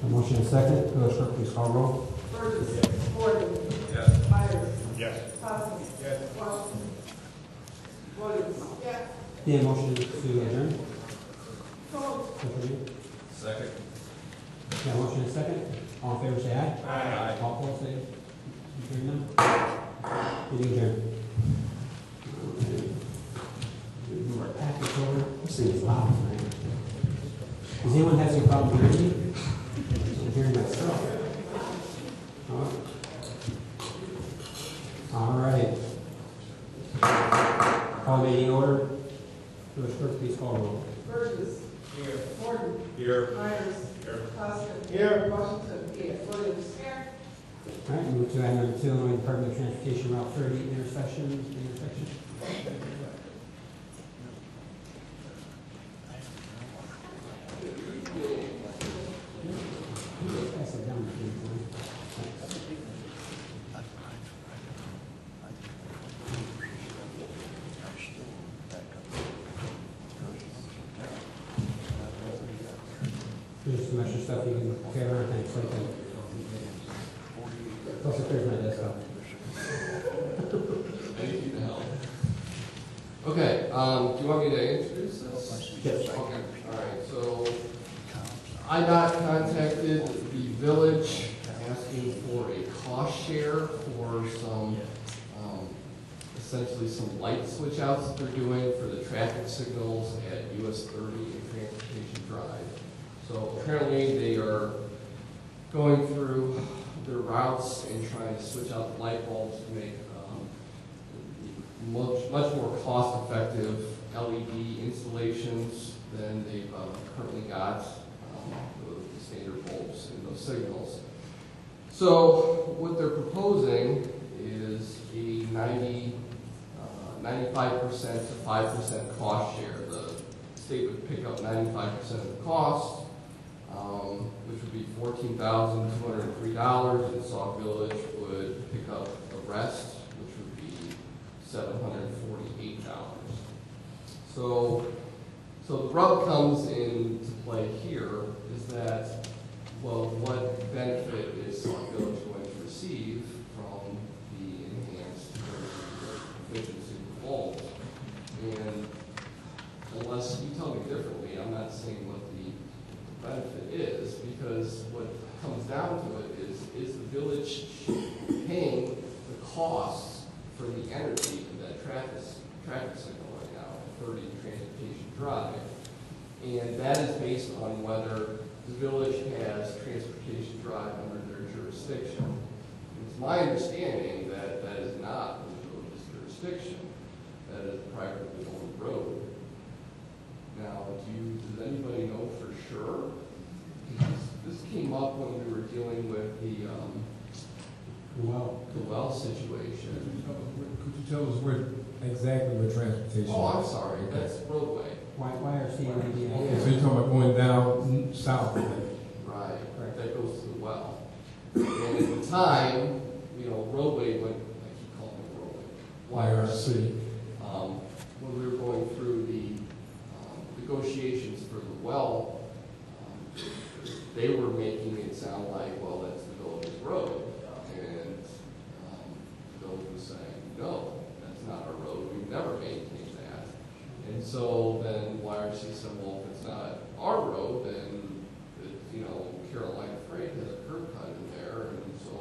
A motion and a second. Village clerk, please call roll. Burgess. Yes. Gordon. Yes. Myers. Yes. Possum. Yes. Washington. Williams. Yes. The motion to adjourn. Sauk. Second. Yeah, motion and a second. All in favor, say aye. Aye. All opposed, say hearing none. Meeting adjourned. Move our packets over. This thing is loud tonight. Does anyone have any problem hearing me? I'm hearing myself. All right. Call meeting order. Village clerk, please call roll. Burgess. Here. Gordon. Here. Myers. Here. Possum. Here. Washington. Yes. Williams. Here. All right, move to item number 2, Illinois Department of Transportation Route 30 intersection. Pass it down, please, Lynn. There's some extra stuff you can carry around, thanks, like that. Plus, if there's my desk up. Okay, do you want me to introduce this? Yes. Okay, all right, so I got contacted the village asking for a cost share for some, essentially some light switch outs that they're doing for the traffic signals at US 30 and Transportation Drive. So apparently they are going through their routes and trying to switch out the light bulbs to make much more cost-effective LED installations than they've currently got the standard bulbs in those signals. So what they're proposing is a 95% to 5% cost share. The state would pick up 95% of the cost, which would be $14,203, and Sauk Village would pick up the rest, which would be $748. So the rub comes into play here is that, well, what benefit is Sauk Village going to receive from the enhanced efficiency of the bulbs? And unless you tell me differently, I'm not saying what the benefit is, because what comes down to it is the village paying the costs for the energy of that traffic signal right now at 30 Transportation Drive. And that is based on whether the village has Transportation Drive under their jurisdiction. It's my understanding that that is not the village's jurisdiction. That is a privately owned road. Now, does anybody know for sure? This came up when we were dealing with the well situation. Could you tell us where exactly where transportation? Oh, I'm sorry, that's roadway. YRC and Okay, so you're talking about going down south. Right, that goes to the well. And at the time, roadway went, I keep calling it roadway, YRC. When we were going through the negotiations for the well, they were making it sound like, well, that's the village's road. And the village was saying, no, that's not our road. We've never maintained that. And so then YRC said, well, if it's not our road, then, Carolina Freight has a curb cut in there, and so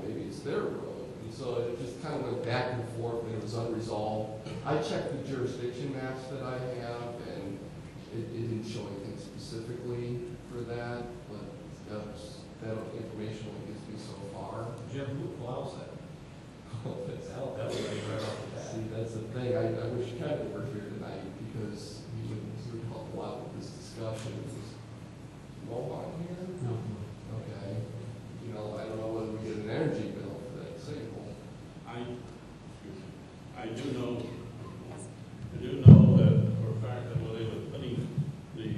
maybe it's their road. And so it just kind of went back and forth, and it was unresolved. I checked the jurisdiction maps that I have, and it didn't show anything specifically for that, but that information only gets me so far. Jim, who plows that? See, that's the thing. I wish Kevin were here tonight, because he would help a lot with this discussion. Is Mo on here? No. Okay. I don't know whether we get an energy bill for that signal. I do know that for a fact that when they were putting the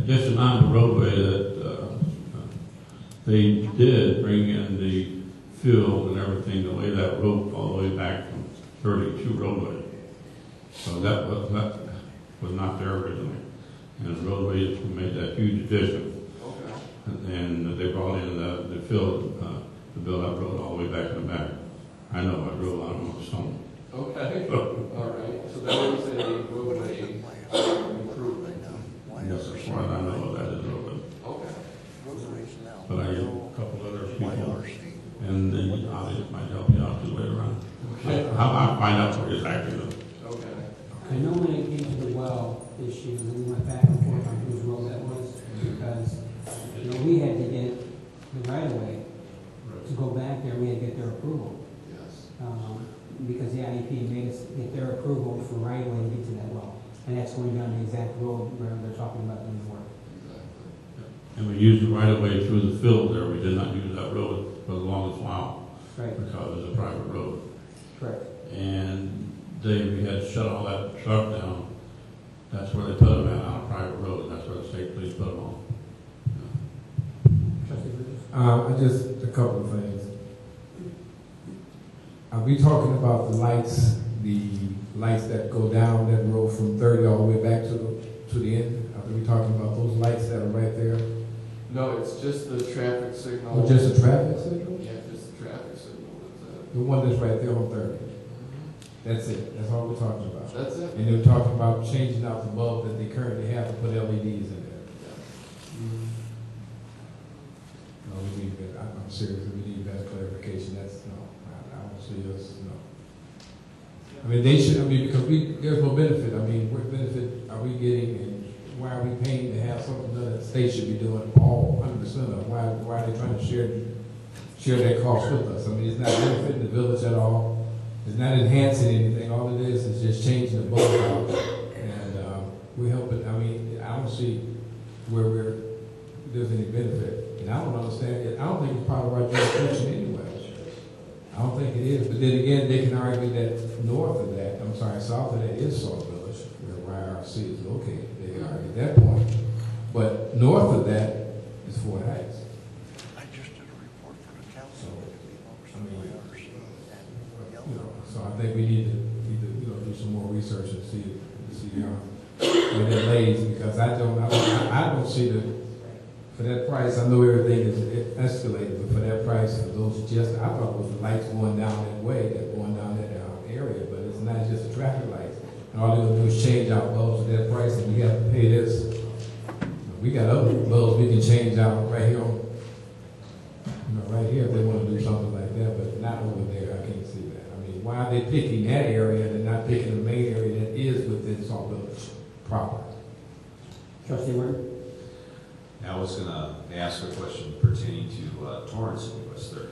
addition on the roadway that they did bring in the field and everything to lay that road all the way back from 32 roadway. So that was not there originally. And the roadway made that huge addition. Okay. And they brought in the field to build that road all the way back in the back. I know, I drove out on stone. Okay, all right, so that is a roadway improvement. Yes, as far as I know, that is open. Okay. But I get a couple other people, and the audience might help you out too later on. I'll find out what exactly though. Okay. I know when it came to the well issue, and we went back and forth on whose road that was, because, you know, we had to get the right of way to go back there, we had to get their approval. Yes. Because the IEP made us get their approval for right of way to get to that well. And that's going down the exact road where they're talking about doing the work. Exactly. And we used the right of way through the field there. We did not use that road for the longest while Right, because it was a private road. correct. And we had to shut all that truck down. That's where they put them at, on a private road. That's where the state police put them on. Trustee Bridges? Just a couple of things. Are we talking about the lights that go down that road from 30 all the way back to the end? Are we talking about those lights that are right there? No, it's just the traffic signal. Or just a traffic signal? Yeah, just the traffic signal. That's The one that's right there on 30. That's it. That's all we're talking about. That's it. And they're talking about changing out the bulb that they currently have to put LEDs in there. No, we need better. I'm serious. We need better clarification. I don't see us, no. I mean, they should, because there's no benefit. I mean, what benefit are we getting and why are we paying to have something done that the state should be doing all 100% of? Why are they trying to share that cost with us? I mean, it's not benefiting the village at all. It's not enhancing anything. All it is just changing the bulb out. And we're helping, I mean, I don't see where there's any benefit. And I don't understand it. I don't think it's part of our jurisdiction anyway. I don't think it is. But then again, they can argue that south of that is Sauk Village, where YRC is located. They can argue that point. But north of that is Fort Heights. I just did a report for the council. So I think we need to do some more research and see where that lays, because I don't see for that price. I know everything is escalated, but for that price, for those I thought it was the lights going down that way, going down that area, but it's not just the traffic lights. And all they're gonna do is change out bulbs at that price, and we have to pay this. We got other bulbs we can change out right here, right here if they want to do something like that, but not over there. I can't see that. I mean, why are they picking that area and not picking the main area that is within Sauk Village proper? Trustee Ward? I was going to ask a question pertaining to Torrance and US 30.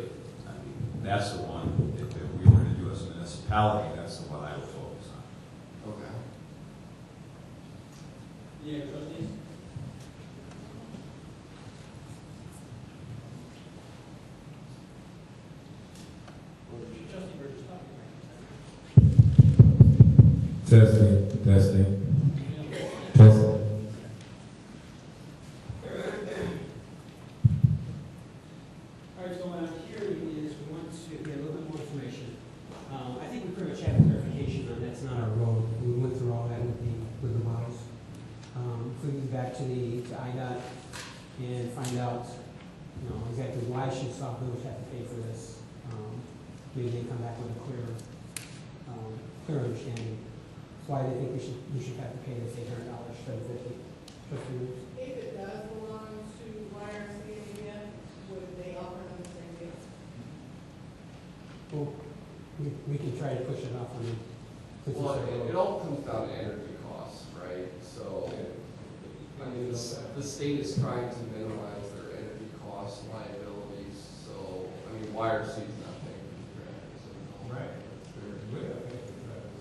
I mean, that's the one, if we were going to do as a municipality, that's the one I would focus on. Okay. Yeah, trustees? Testing. Testing. All right, so what I'm hearing is we want to get a little bit more information. I think we pretty much have clarification on that's not our road. We went through all that with the wells. If we get back to IDOT and find out, exactly why should Sauk Village have to pay for this. Maybe they come back with a clear understanding. That's why they think we should have to pay this $800 instead of $50. Trustee Williams? If it does belong to YRC again, would they offer them the same deal? Well, we can try to push it off on them. Well, it all comes down to energy costs, right? So, I mean, the state is trying to minimize their energy costs, liabilities. So, I mean, YRC is not paying for the traffic signal. Right.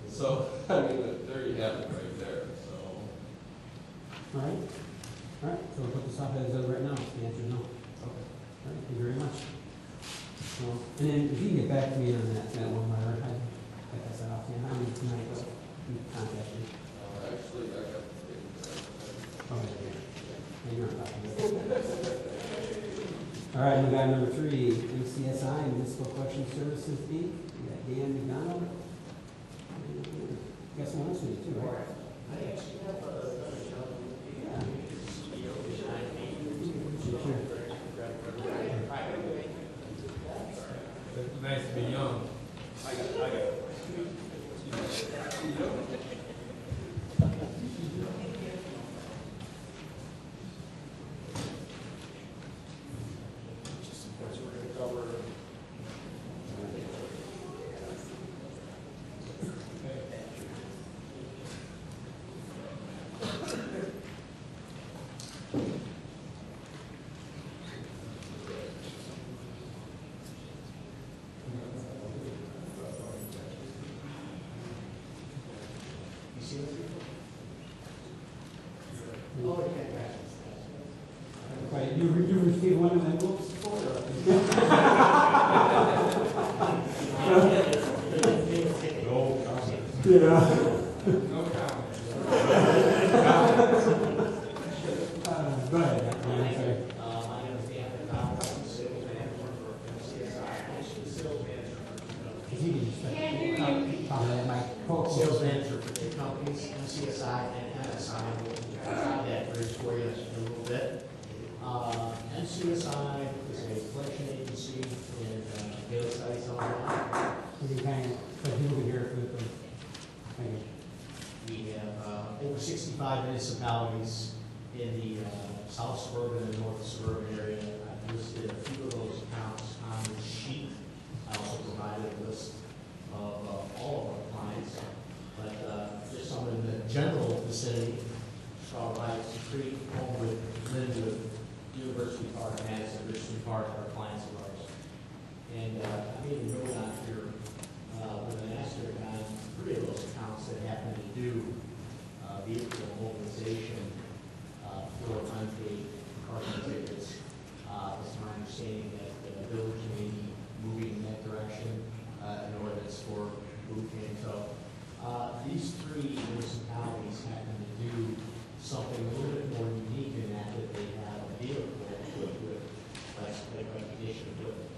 So, I mean, there you have it right there. So, All right, so we'll put this off as of right now, the answer is no. okay. All right, thank you very much. So, and then if you can get back to me on that one, Myra, I pass that off to you, how many tonight, you contact me. Actually, I got the thing. Okay, yeah, you're on top of it. All right, we got number 3, MCSI, Municipal Collection Services, Inc. We got Dan McDonald. Got someone else with you too, right? I actually have a Yeah. Sure. we can kind of, so people can hear it with the, thank you. We have over 65 municipalities in the south suburban and north suburban area. I've listed a few of those accounts on the sheet. I also provided a list of all of our clients, but just some in the general vicinity. Straw Heights, Creek, Homewood, Linwood, University Park, Madison, Richmond Park are clients of ours. And I made a note on here with an asterisk on 3 of those accounts that happen to do vehicle mobilization for unpaid parking tickets. It's my understanding that the village may be moving in that direction in ordinance for moving. So these 3 municipalities happen to do something a little bit more unique in that they have a vehicle equipped with license recognition equipment.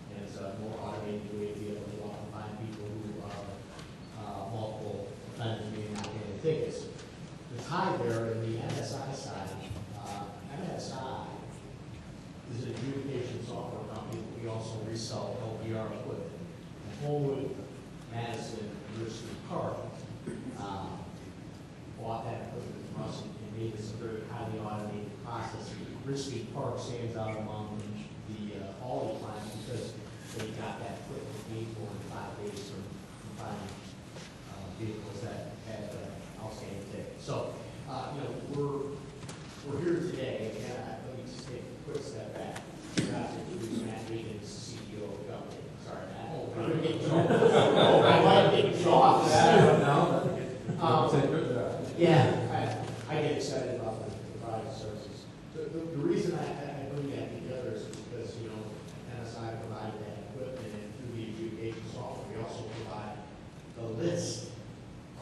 And it's a more automated way to be able to go out and find people who are multiple offenders being not getting tickets. The tie there in the MSI side, MSI is an adjudication software company, but we also resell LPR equipment. And Homewood, Madison, University Park bought that equipment from us and made this a very highly automated process. Risky Park stands out among the all the clients because they got that equipment paid for in 5 days from finding vehicles that had outstanding tickets. So, we're here today, and let me just take a quick step back. We're not to introduce Matt Regan, the CEO of the company. Sorry, Matt. I'm going to get you off. I might get you off. Yeah, I get excited about the product services. The reason I bring that together is because, NSI provided that equipment, and through the adjudication software, we also provide the list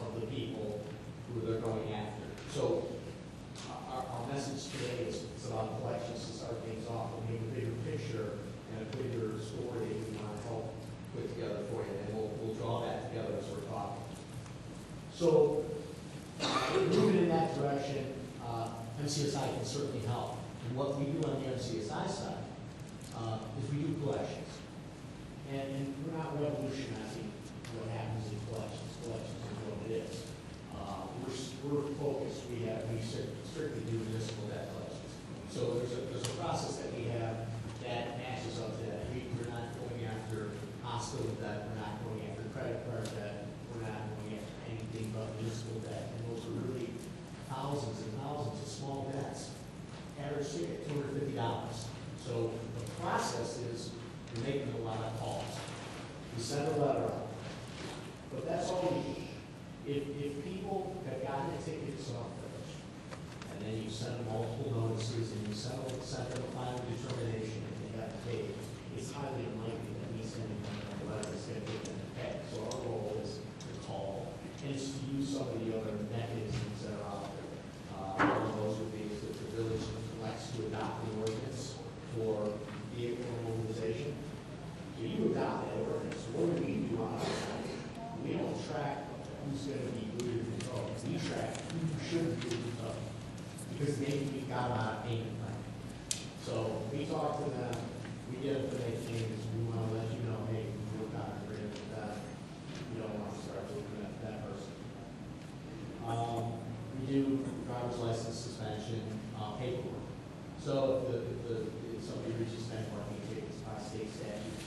of the people who they're going after. So our message today is it's about collections to start things off and make a bigger picture and a bigger story that we want to help put together for you. And we'll draw that together as we're talking. So moving in that direction, MCSI can certainly help. And what we do on the MCSI side is we do collections. And we're not revolutionizing what happens in collections. Collections is what it is. We're focused. We strictly do municipal debt collections. So there's a process that we have that matches up to that. We're not going after hospital debt. We're not going after credit card debt. We're not going after anything but municipal debt. And those are really thousands and thousands of small debts. Average ticket, $250. So the process is we're making a lot of calls. We send a letter out. But that's all we need. If people have gotten a ticket off first, and then you send them multiple notices, and you send them a final determination, and they got paid, it's highly unlikely that me sending them a letter is going to get them to pay. So our goal is to call, and it's to use some of the other mechanisms that are out there. One of those would be that the village elects to adopt an ordinance for vehicle mobilization. So you adopt that ordinance. What do we do on our side? We don't track who's going to be good in the vote. We track who shouldn't be in the vote. Because maybe we got them out of payment plan. So we talk to them, we get them to make changes, we want to let you know, hey, we're not agreeing with that. You don't want to start looking at that person. We do driver's license suspension paperwork. So if somebody reaches benchmarking tickets by state statute,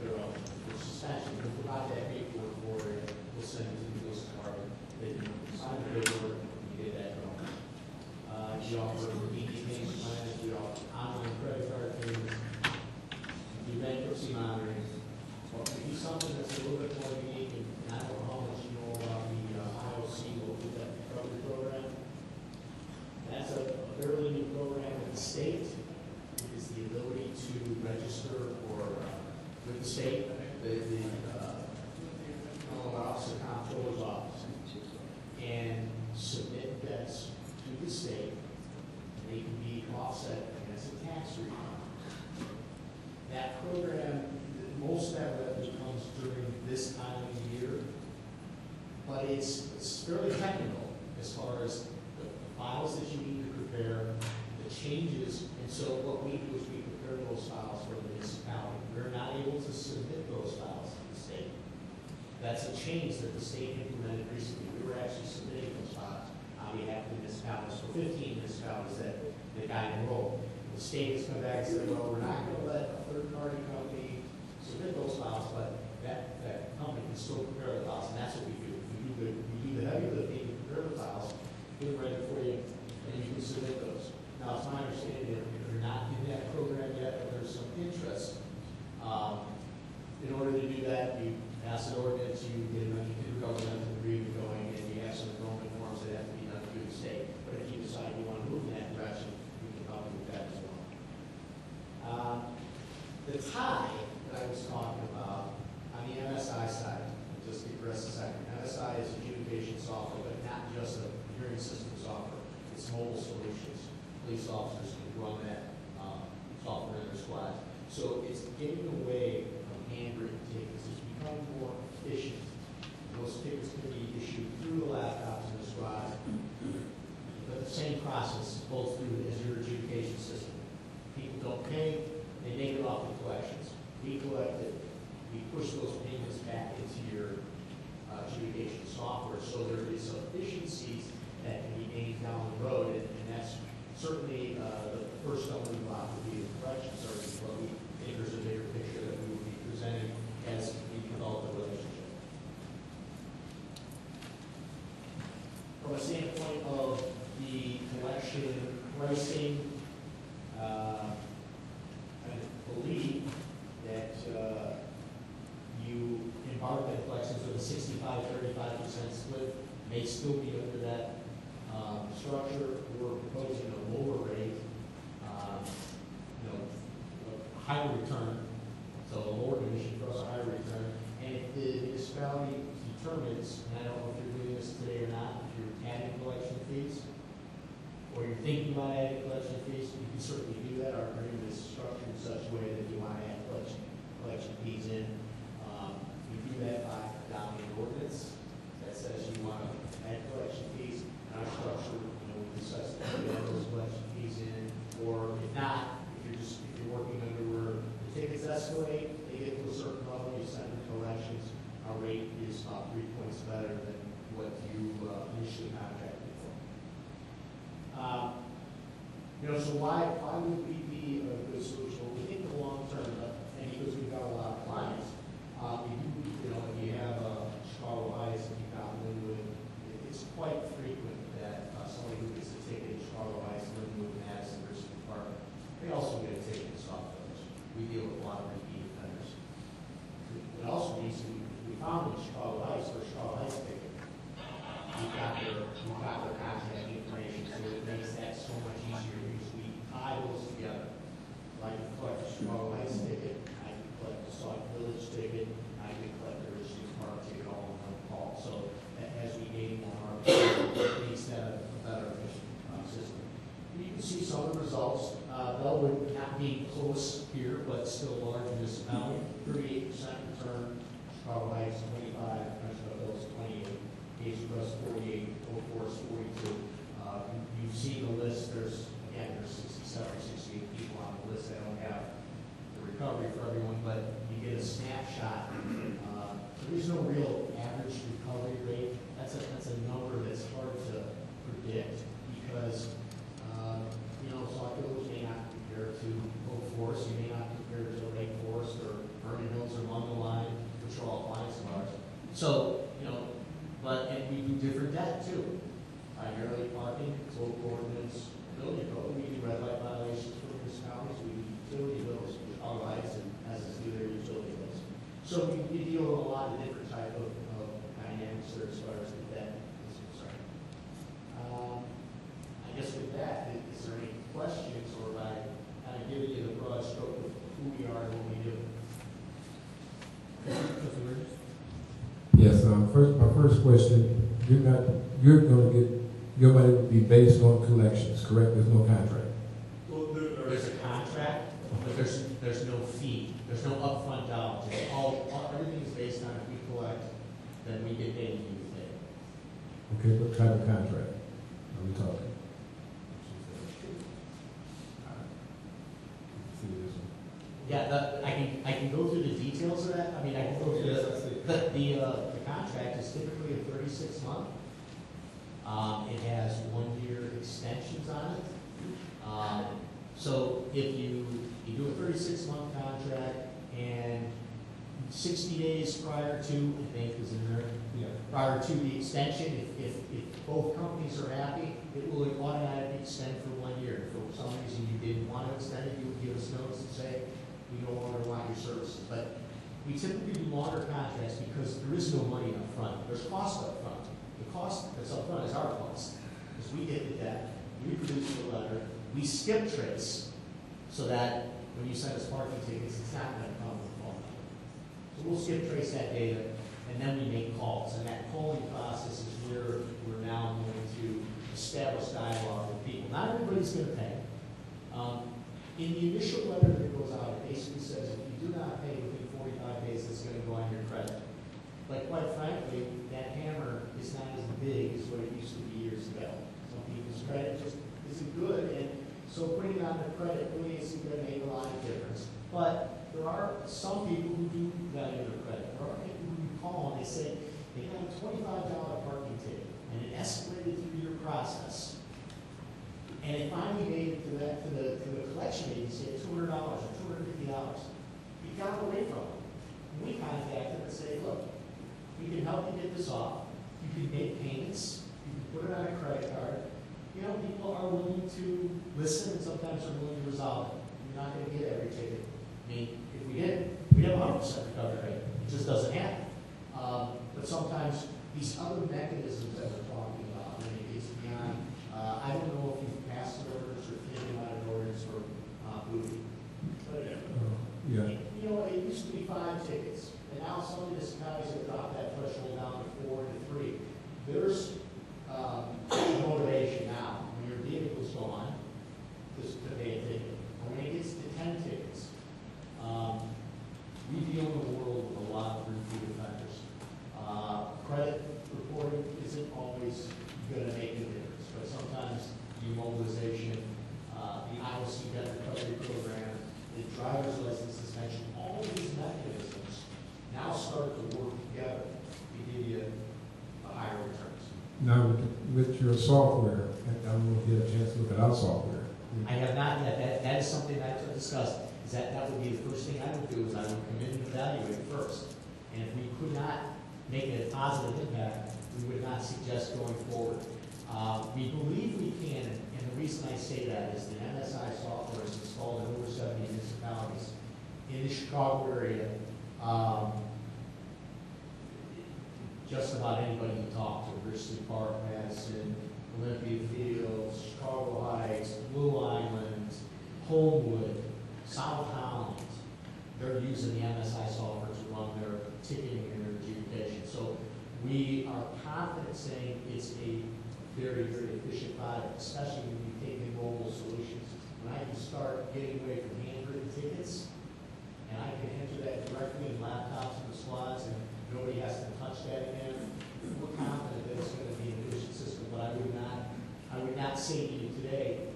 they're up for suspension. We'll provide that paperwork for you. We'll send it to the police department. They can sign the paperwork and you get that going. We offer immediate payment plans. We offer online credit card payments. We do bankruptcy monitoring. Well, we do something that's a little bit more unique, and I don't know how much you know about the IOC local debt recovery program. That's a fairly new program with the state. It is the ability to register with the state, the Office of Comptroller's Office, and submit debts to the state. They can be offset against a tax refund. That program, most of that revenue comes during this time of the year, but it's fairly technical as far as the files that you need to prepare, the changes, and so what we do is we prepare those files for the municipality. We're not able to submit those files to the state. That's a change that the state implemented recently. We were actually submitting those on behalf of the municipalities, for 15 municipalities that got enrolled. The state has come back and said, well, we're not going to let a third-party company submit those files, but that company can still prepare the files, and that's what we do. We do the heavy lifting, we prepare the files, get them ready for you, and you can submit those. Now, it's my understanding that if you're not in that program yet, but there's some interest. In order to do that, you pass an ordinance, you get an intergovernmental agreement going, and you have some enrollment forms that have to be done through the state. But if you decide you want to move in that direction, we can help you with that as well. The tie that I was talking about on the MSI side, just digress a second. MSI is adjudication software, but not just a hearing system software. It's mobile solutions. Police officers can run that software in their squads. So it's getting away from handwritten tickets. It's becoming more efficient. Those tickets can be issued through the laptops in the squad, but the same process both through as your adjudication system. People don't pay, they make it off the collections. We collect it, we push those payments back into your adjudication software, so there is efficiencies that can be gained down the road, and that's certainly the first stumbling block would be the collection service, but we think there's a bigger picture that we will be presenting as we develop the relationship. From a standpoint of the collection pricing, I believe that you embark on collections with a 65-35% split, may still be under that structure. We're proposing a lower rate, a higher return, so a lower commission for us, a higher return. And if the municipality determines, and I don't know if you're doing this today or not, if you're adding collection fees, or you're thinking about adding collection fees, you can certainly do that. Our agreement is structured in such a way that if you want to add collection fees in, you do that by adopting an ordinance that says you want to add collection fees. And our structure, we discuss that you add those collection fees in, or if not, if you're working under where the tickets escalate, they get to a certain level, you send them collections. Our rate is about 3 points better than what you initially contracted for. So why would we be a good solution? Well, we think in the long term, and because we've got a lot of clients, we do, if you have Chicago Heights and you've got Linwood, it's quite frequent that somebody who gets a ticket in Chicago Heights, Linwood, Madison, Richmond Department, they also get a ticket in Sauk Village. We deal with a lot of repeat offenders. It also means we found in Chicago Heights for a Chicago Heights ticket. We've got their contact information, so it makes that so much easier because we tie those together. Like you collect a Chicago Heights ticket, I can collect the Sauk Village ticket, I can collect the Richmond Park ticket all in one call. So as we gain more, it makes that a better efficient system. You can see some of the results. Bellwood not being close here, but still a large municipality. 38% return. Chicago Heights 25. National Hills 28. Case Crest 48. Oak Forest 42. You've seen the list. There's 67 or 68 people on the list. I don't have the recovery for everyone, but you get a snapshot. There's no real average recovery rate. That's a number that's hard to predict because Sauk Village may not compare to Oak Forest, you may not compare to Lake Forest or Vernon Hills or Mungoline, which are all clients of ours. So, and we do different debt too. Primarily parking, local ordinance, building code. We do red light violations for municipalities. We do utility bills, all rights, and as is do their utility bills. So we deal with a lot of different type of dynamics there as far as the debt is concerned. I guess with that, is there any questions, or have I kind of given you the broad stroke of who we are and what we do? Yes, my first question, you're going to get, your money would be based on collections, correct? There's no contract. Well, there's a contract, but there's no fee. There's no upfront dollars. It's everything is based on if we collect, then we get paid and you get paid. Okay, what type of contract are we talking? Yeah, I can go through the details of that. I mean, I can go through The contract is typically a 36-month. It has 1-year extensions on it. So if you do a 36-month contract and 60 days prior to, I think is in there, Yeah. prior to the extension, if both companies are happy, it will automatically extend for 1 year. If for some reason you didn't want to extend it, you would give us notice and say, we no longer want your services. But we typically do longer contracts because there is no money up front. There's cost up front. The cost that's up front is our cost. Because we get the debt, we produce the letter, we skip trace so that when you send us parking tickets, it's not going to come with a phone number. So we'll skip trace that data, and then we make calls. And that calling process is where we're now going to establish dialogue with people. Not everybody's going to pay. In the initial letter that goes out, it basically says if you do not pay within 45 days, it's going to go on your credit. But quite frankly, that hammer is not as big as what it used to be years ago. Some people's credit just isn't good, and so putting it on their credit really isn't going to make a lot of difference. But there are some people who do value their credit. There are people who you call and they say they got a $25 parking ticket, and it escalated through your process. And it finally made it to the collection agency at $200 or $250. You got away from it. And we contact them and say, look, we can help you get this off. You can make payments. You can put it on a credit card. You know, people are willing to listen and sometimes are willing to resolve it. You're not going to get every ticket. I mean, if we did, we'd have 100% recovery rate. It just doesn't happen. But sometimes these other mechanisms that we're talking about, I mean, it's beyond, I don't know if you've passed orders or thinking about an orders for movie. But Yeah. you know, it used to be 5 tickets, and now some municipalities have dropped that threshold down to 4 to 3. There's motivation now when your vehicle's gone to pay a ticket. And when it gets to 10 tickets, we deal in the world with a lot of repeat offenders. Credit reporting isn't always going to make a difference, but sometimes demobilization, the IOC debt recovery program, the driver's license suspension, all of these mechanisms now start to work together to give you a higher returns. Now, with your software, I don't know if you had a chance to look at our software. I have not yet. That is something that I discussed. Is that would be the first thing I would do is I would come in and evaluate first. And if we could not make a positive impact, we would not suggest going forward. We believe we can, and the reason I say that is the MSI software is installed in over 70 municipalities. In the Chicago area, just about anybody you talk to, Richland Park, Madison, Olympia Fields, Chicago Heights, Blue Island, Homewood, South Holland, they're using the MSI software to run their ticketing and their adjudication. So we are confident saying it's a very, very efficient product, especially when you take in mobile solutions. When I can start getting away from handwritten tickets, and I can enter that directly in laptops and the squads, and nobody has to touch that again, we're confident that it's going to be an efficient system. But I would not say to you today,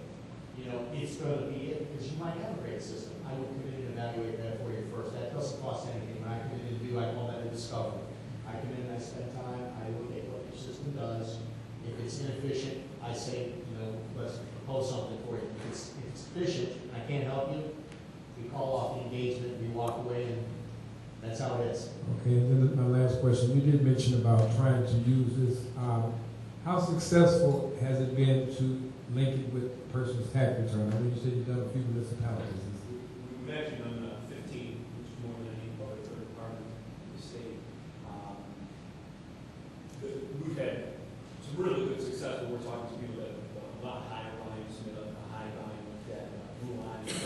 you know, it's going to be it, because you might have a great system. I would come in and evaluate that for you first. That doesn't cost anything. When I come in and do, I call that a discovery. I come in and I spend time, I look at what your system does. If it's inefficient, I say, you know, let's propose something for you. If it's efficient, and I can't help you, we call off the engagement, we walk away, and that's how it is. Okay, and then my last question, you did mention about trying to use this. How successful has it been to link it with a person's tax return? I know you said you've done a few municipalities. We've actually done 15, which is more than any other third department in the state. We've had some really good success when we're talking to people that have a lot higher volumes, a high volume like that, Blue Line, $8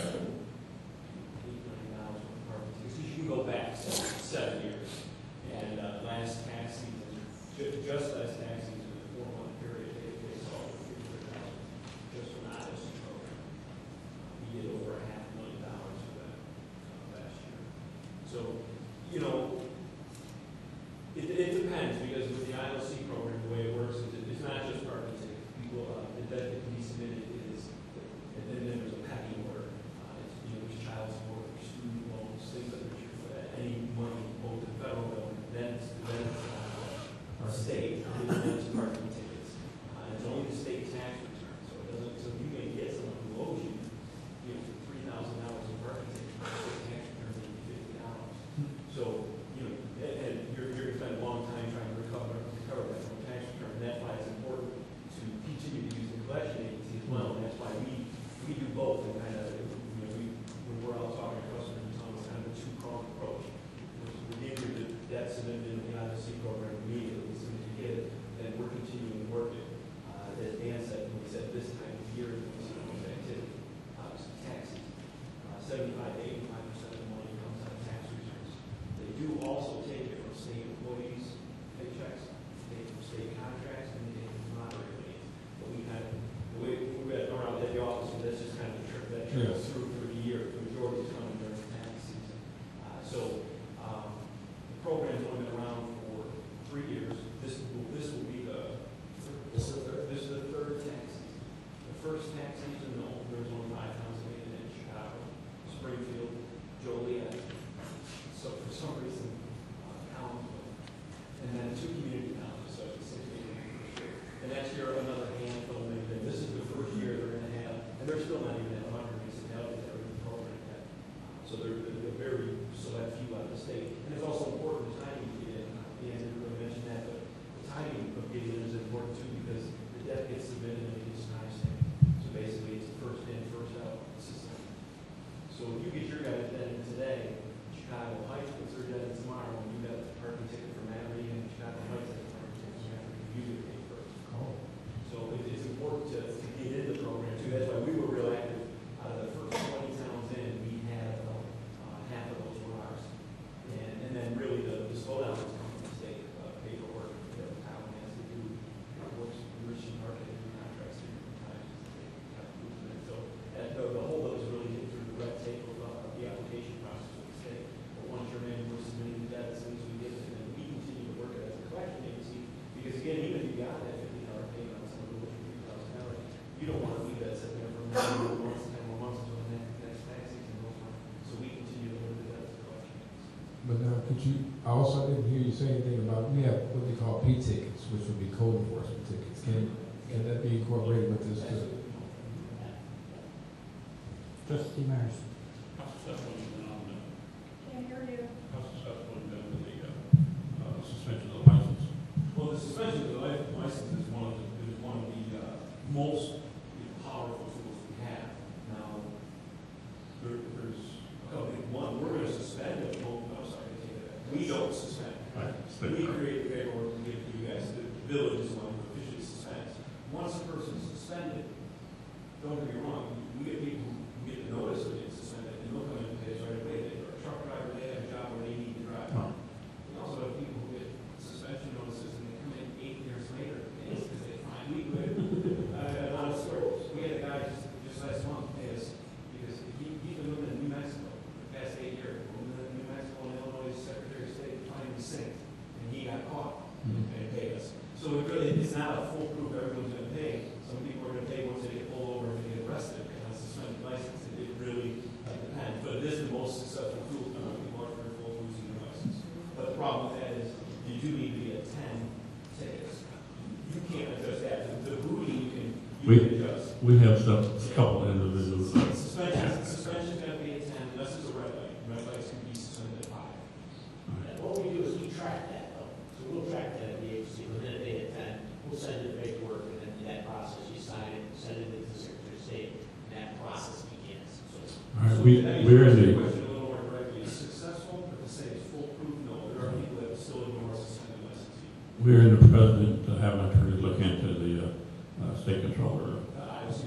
million worth of parking tickets. You can go back 7 years. And last tax season, just last tax season, in a 4-month period, they saw over $300,000 just from the IOC program. We did over $500,000 for that last year. So, you know, it depends, because with the IOC program, the way it works is it's not just parking tickets. People, the debt that can be submitted is, and then there's a pecking order. It's, you know, there's child support, there's student loans, things of that nature for that. Any money owed to the federal government, then it's the 10 more months until the next tax season goes on. So we continue to look at that collection. But now, could you, I also didn't hear you say anything about, we have what they call P tickets, which would be code enforcement tickets. Can that be incorporated with this too? Trustee Myers. How successful have you been on Can't hear you. how successful have you been with the suspension of the license? Well, the suspension of the license is one of the most powerful tools we have. Now, there's a couple things. One, we're going to suspend it. I'm sorry, I take that back. We don't suspend. Right. We create the paperwork, we give it to you guys. The village is the one who officially suspends. Once a person's suspended, don't get me wrong, we get people who get the notice of being suspended, and they'll come in and pay us right away. They're a truck driver, they have a job where they need to drive. Oh. We also have people who get suspension notices and they come in 8 years later, and it's because they find we quit. A lot of stories. We had a guy just last month pay us because he's been living in New Mexico for the past 8 years. We lived in New Mexico, and Illinois Secretary of State finally synced, and he got caught and paid us. So it really, it's not a foolproof everyone's going to pay. Some people are going to pay once they get pulled over and they get arrested and a suspended license. It really depends. But it is the most successful tool. People are fearful of losing their license. But the problem with that is you do need to be at 10 tickets. You can't adjust that. The booty you can adjust. We have a couple individuals. Suspension's got to be at 10 unless it's a red light. Red lights can be suspended at 5. And what we do is we track that though. So we'll track that at the agency. Within a day at 10, we'll send it the paperwork, and then in that process, you sign it, send it to the Secretary of State, and that process begins. So All right, we're in the, question a little more directly. It's successful, but to say it's foolproof, no. There are people that still ignore suspended license. we're in the president having an attorney look into the state controller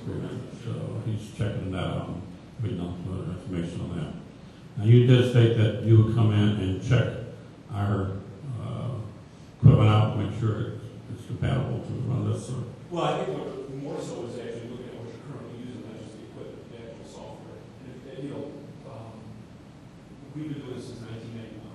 agreement. So he's checking that out, and waiting on some other information on that. Now, you did state that you would come in and check our equipment out, make sure it's compatible to run this. Well, I think what more so is actually looking at what you're currently using, not just the equipment, the actual software. And you know, we've been doing this since 1991.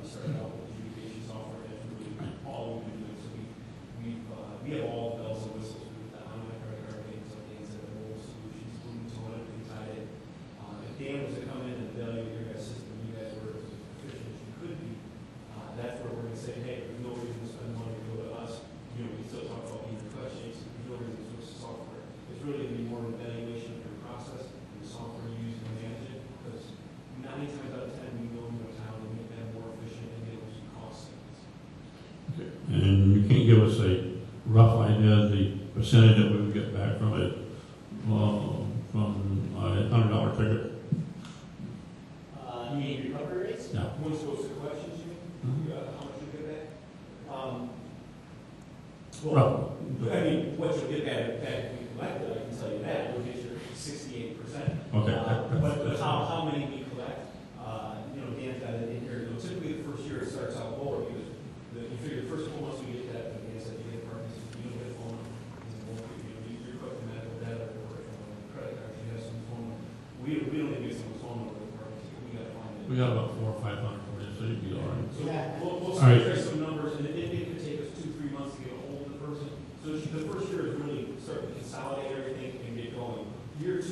We started out with education software, and that's really all we've been doing. So we have all the bells and whistles. We've got online credit card payments, some things that are mobile solutions, moving to one, everything tied in. If Dan was to come in and evaluate your guys' system, you guys were as efficient as you could be, that's where we're going to say, hey, there's no reason to spend money to go to us. You know, we still talk about either questions, there's no reason to switch to software. It's really going to be more an evaluation of your process and the software you use to manage it, because 9 times out of 10, we go into a town and make that more efficient and get some cost savings. Okay. And you can't give us a rough idea of the percentage that we would get back from it, from a $100 ticket? you mean recovery rates? Yeah. Once it goes to collections, you mean? How much you get back? Well, I mean, what you'll get back if we collect it, I can tell you that, we'll get your 68%. Okay. But how many we collect, you know, Dan's got it in here. You know, typically the first year it starts out lower because you figure the first 4 months we get that, Dan said you get permits, you don't get a phone number. You're collecting medical data or credit cards, you have some phone number. We don't even get someone's phone number with permits. We got to find it. We got about 400 or 500 for you, so you'd be all right. So we'll All right. trace some numbers, and it could take us 2-3 months to get a hold of the person. So the first year is really start to consolidate everything and get going. Year 2,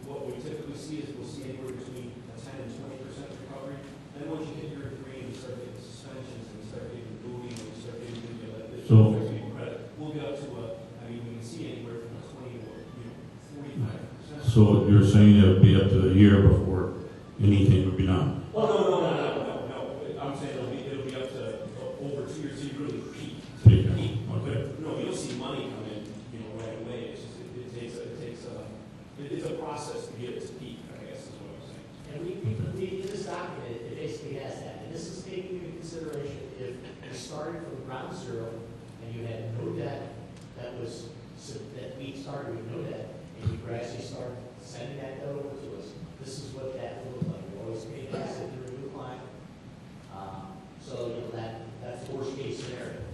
what we typically see is we'll see anywhere between a 10 and 20% recovery. Then once you hit year 3 and you start getting suspensions and you start getting booting and you start getting credit, we'll get up to we can see anywhere from a 20 to 45%. So you're saying it would be up to a year before anything would be done? Oh, no. I'm saying it'll be up to over 2 years, so you really peak. Okay. No, you'll see money come in, right away. It's just, it's a process to get it to peak, I guess is what I'm saying. And we in this document, it basically has that. And this is taking into consideration if you started from ground zero and you had no debt that we started with no debt, and you gradually start sending that debt over to us, this is what that will look like. We always pay that to the new client. So that's the worst case scenario.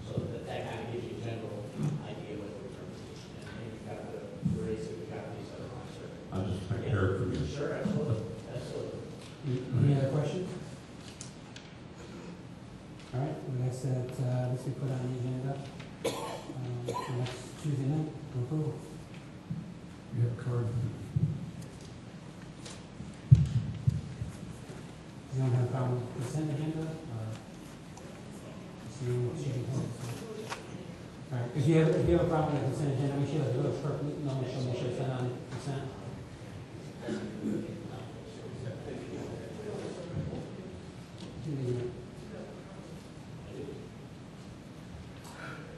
So that kind of gives you a general idea what the return is. And then you've got the rates that we've got for these other lines. I'll just hear it from you. Sure, absolutely. Absolutely. Any other questions? All right, well, that's we put on the agenda for next Tuesday night for approval. You have a card? You don't have a problem with consent agenda, or? See what she can hold. All right, if you have a problem with the consent agenda, we should let the village clerk know, she'll make sure it's not on consent.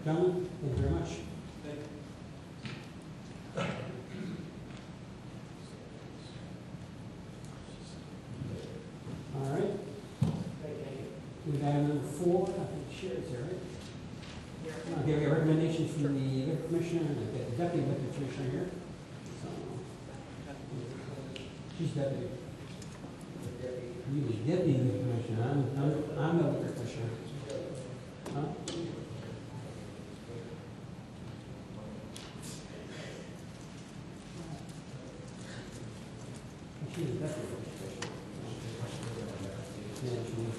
Gentlemen, thank you very much. All right. We've got number 4, I think Sherry's here, right? Okay, we have recommendations from the liquor commissioner and the deputy liquor commissioner here. So, she's deputy. You the deputy liquor commissioner, I'm the liquor commissioner. Huh? She's the deputy liquor commissioner. Yeah, she is.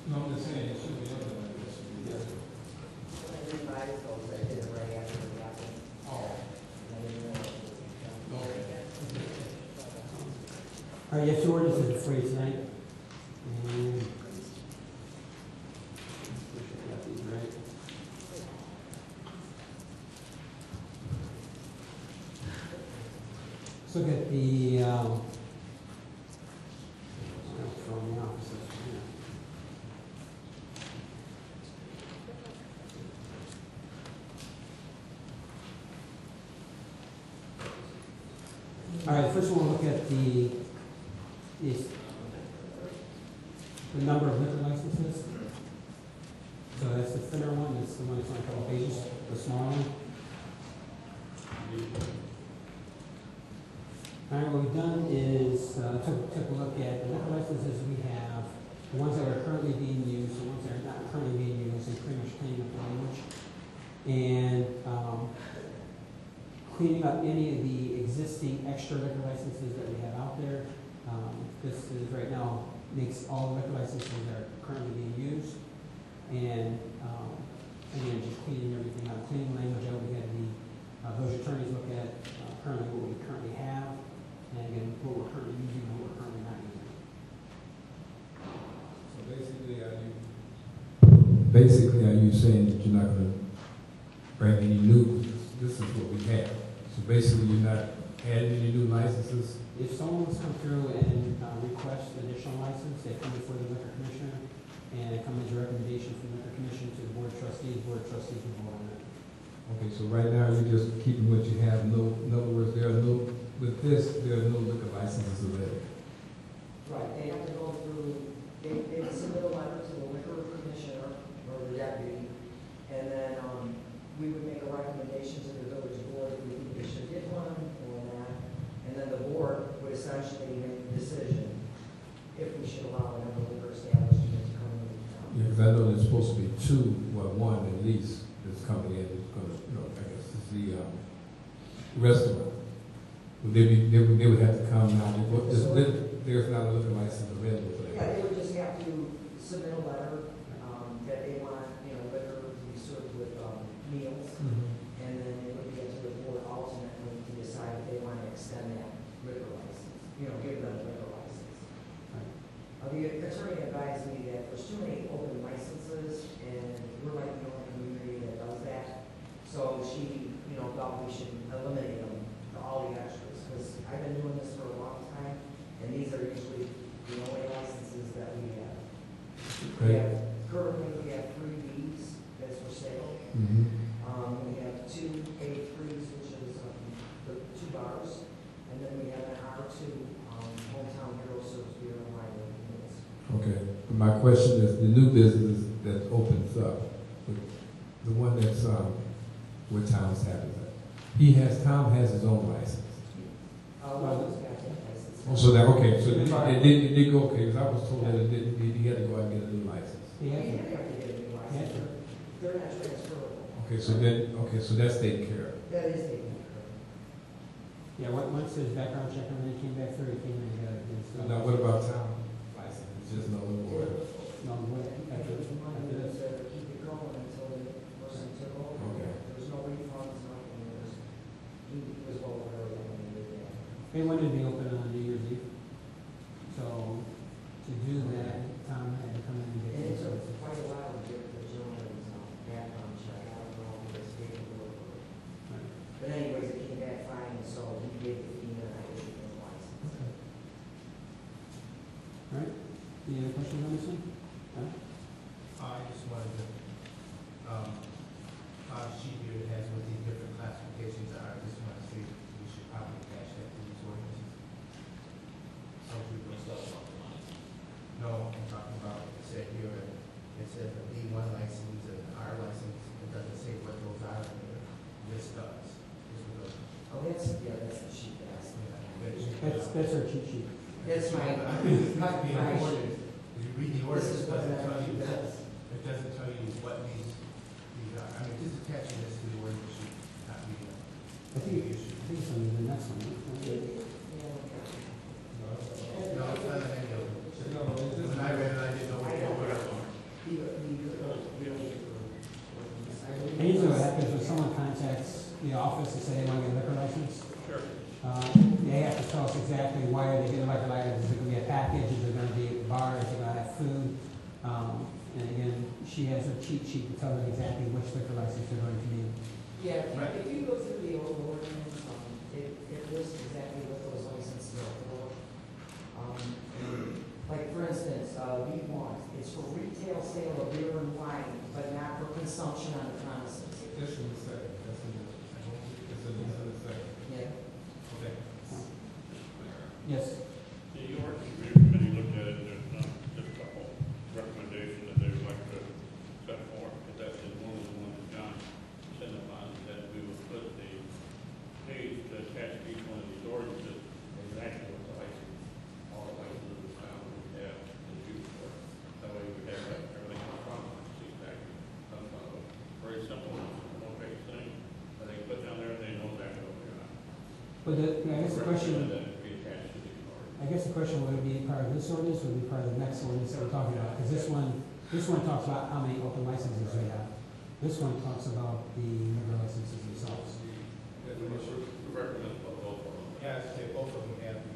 No, I'm just saying, it should be other than this. All right, you have 2 ordinances before you tonight. And right. Let's look at the from the offices here. All right, first one we'll look at is the number of liquor licenses. So that's the thinner one, that's the one that's on a couple pages, the smaller one. All right, what we've done is took a look at the liquor licenses we have, the ones that are currently being used, the ones that are not currently being used, and pretty much cleaning up the language. And cleaning up any of the existing extra liquor licenses that we have out there. This is right now makes all the liquor licenses that are currently being used, and again, just cleaning everything up, cleaning language out. We had the those attorneys look at currently what we currently have, and again, what we're currently using and what we're currently not using. So basically, are you saying that you're not going to bring any new? This is what we have. So basically, you're not adding any new licenses. If someone was come through and request additional license, they come before the liquor commissioner, and it comes as a recommendation from the liquor commission to the board of trustees will vote on it. Okay, so right now you're just keeping what you have. No, in other words, there are no liquor licenses available. Right, they have to go through, they submit a letter to the liquor commissioner or the deputy, and then we would make a recommendation to the village board if we think they should get one or not, and then the board would essentially make the decision if we should allow another liquor establishment to come into town. Yeah, because I know there's supposed to be 2, well, 1 at least, that's coming in, that's going to, I guess, is the restaurant. Would they would have to come now, there's not a liquor license available for that. Yeah, they would just have to submit a letter that they want, liquor to be served with meals, and then it would get to the board ultimately to decide if they want to extend that liquor license, give them a liquor license. The attorney advised me that there's too many open licenses, and we're like the only community that does that. So she, thought we should eliminate them, all the extras, because I've been doing this for a long time, and these are usually the only licenses that we have. Currently, we have 3 Bs that's for sale. We have 2 A3s, which is the 2 bars, and then we have an R2, Hometown Hero serves beer and wine with meals. Okay, my question is, the new business that opens up, the one that's, where Tom's having that. Tom has his own license. Oh, so that, okay, so it did go, okay, because I was told that he had to go out and get a new license. Yeah. They're not transferable. Okay, so that's taken care of. That is taken care of. Yeah, once his background check and then he came back through, he came in and got his. Now, what about Tom license? It's just no more. No, what, after this, Keep it going until the person took over. Okay. There's no refunds, nothing. He was well They wanted to be open on New Year's Eve. So to do that, Tom had to come in and And get it the took services. quite a while to get the gentleman's background check. I don't know if it's paperwork. Right. But anyways, it came back fine, and so he gave the fee and I issued him the license. Okay. All right, any other questions on this one? No? I just wanted to, our sheet here that has what these different classifications are, I just want to see, we should probably attach that to these ordinances. So we can start off the line. No, I'm talking about, it said here, it says a B1 license, an R license, it doesn't say what those are, this does. This will go. Oh, that's the sheet that I sent. That's our cheat sheet. That's my, Cut my my sheet. ordinance. If you read the ordinance, This is it what doesn't tell that you, sheet does. it doesn't tell you what these are. I mean, just attaching this to the ordinance sheet, not reading it. I think it's on the next one. Right? No, it's not any of them. When I read it, I didn't know what they were. And usually what happens when someone contacts the office and say they want to get a liquor license, they have to tell us exactly why are they getting a liquor license. Is it going to be a package? Is it going to be a bar? Is it going to have food? And again, she has a cheat sheet to tell them exactly which liquor license they're going to need. Yeah, if you go through the old ordinance, it lists exactly what those licenses are for. Like, for instance, B1, it's for retail sale of beer and wine, but not for consumption on the premises. That's in the second, that's in the second. Yeah. Okay. Yes. The ordinance committee looked at it, there's not just a couple recommendations that they would like to set forth, but that is one of the ones that John said upon, that we would put the page to attach to each one of these ordinances, exactly what the license, all the licenses of the town we have in use for. That way we have everything in front of us, see exactly, some kind of very simple, one-page thing, but they put down there, they know exactly what they're on. But I guess the question, That would be attached to these ordinances. I guess the question would it be part of this ordinance or would it be part of the next ordinance that we're talking about? Because this one talks about how many open licenses we have. This one talks about the liquor licenses themselves. We recommend both of them. Yeah, it's okay, both of them have the,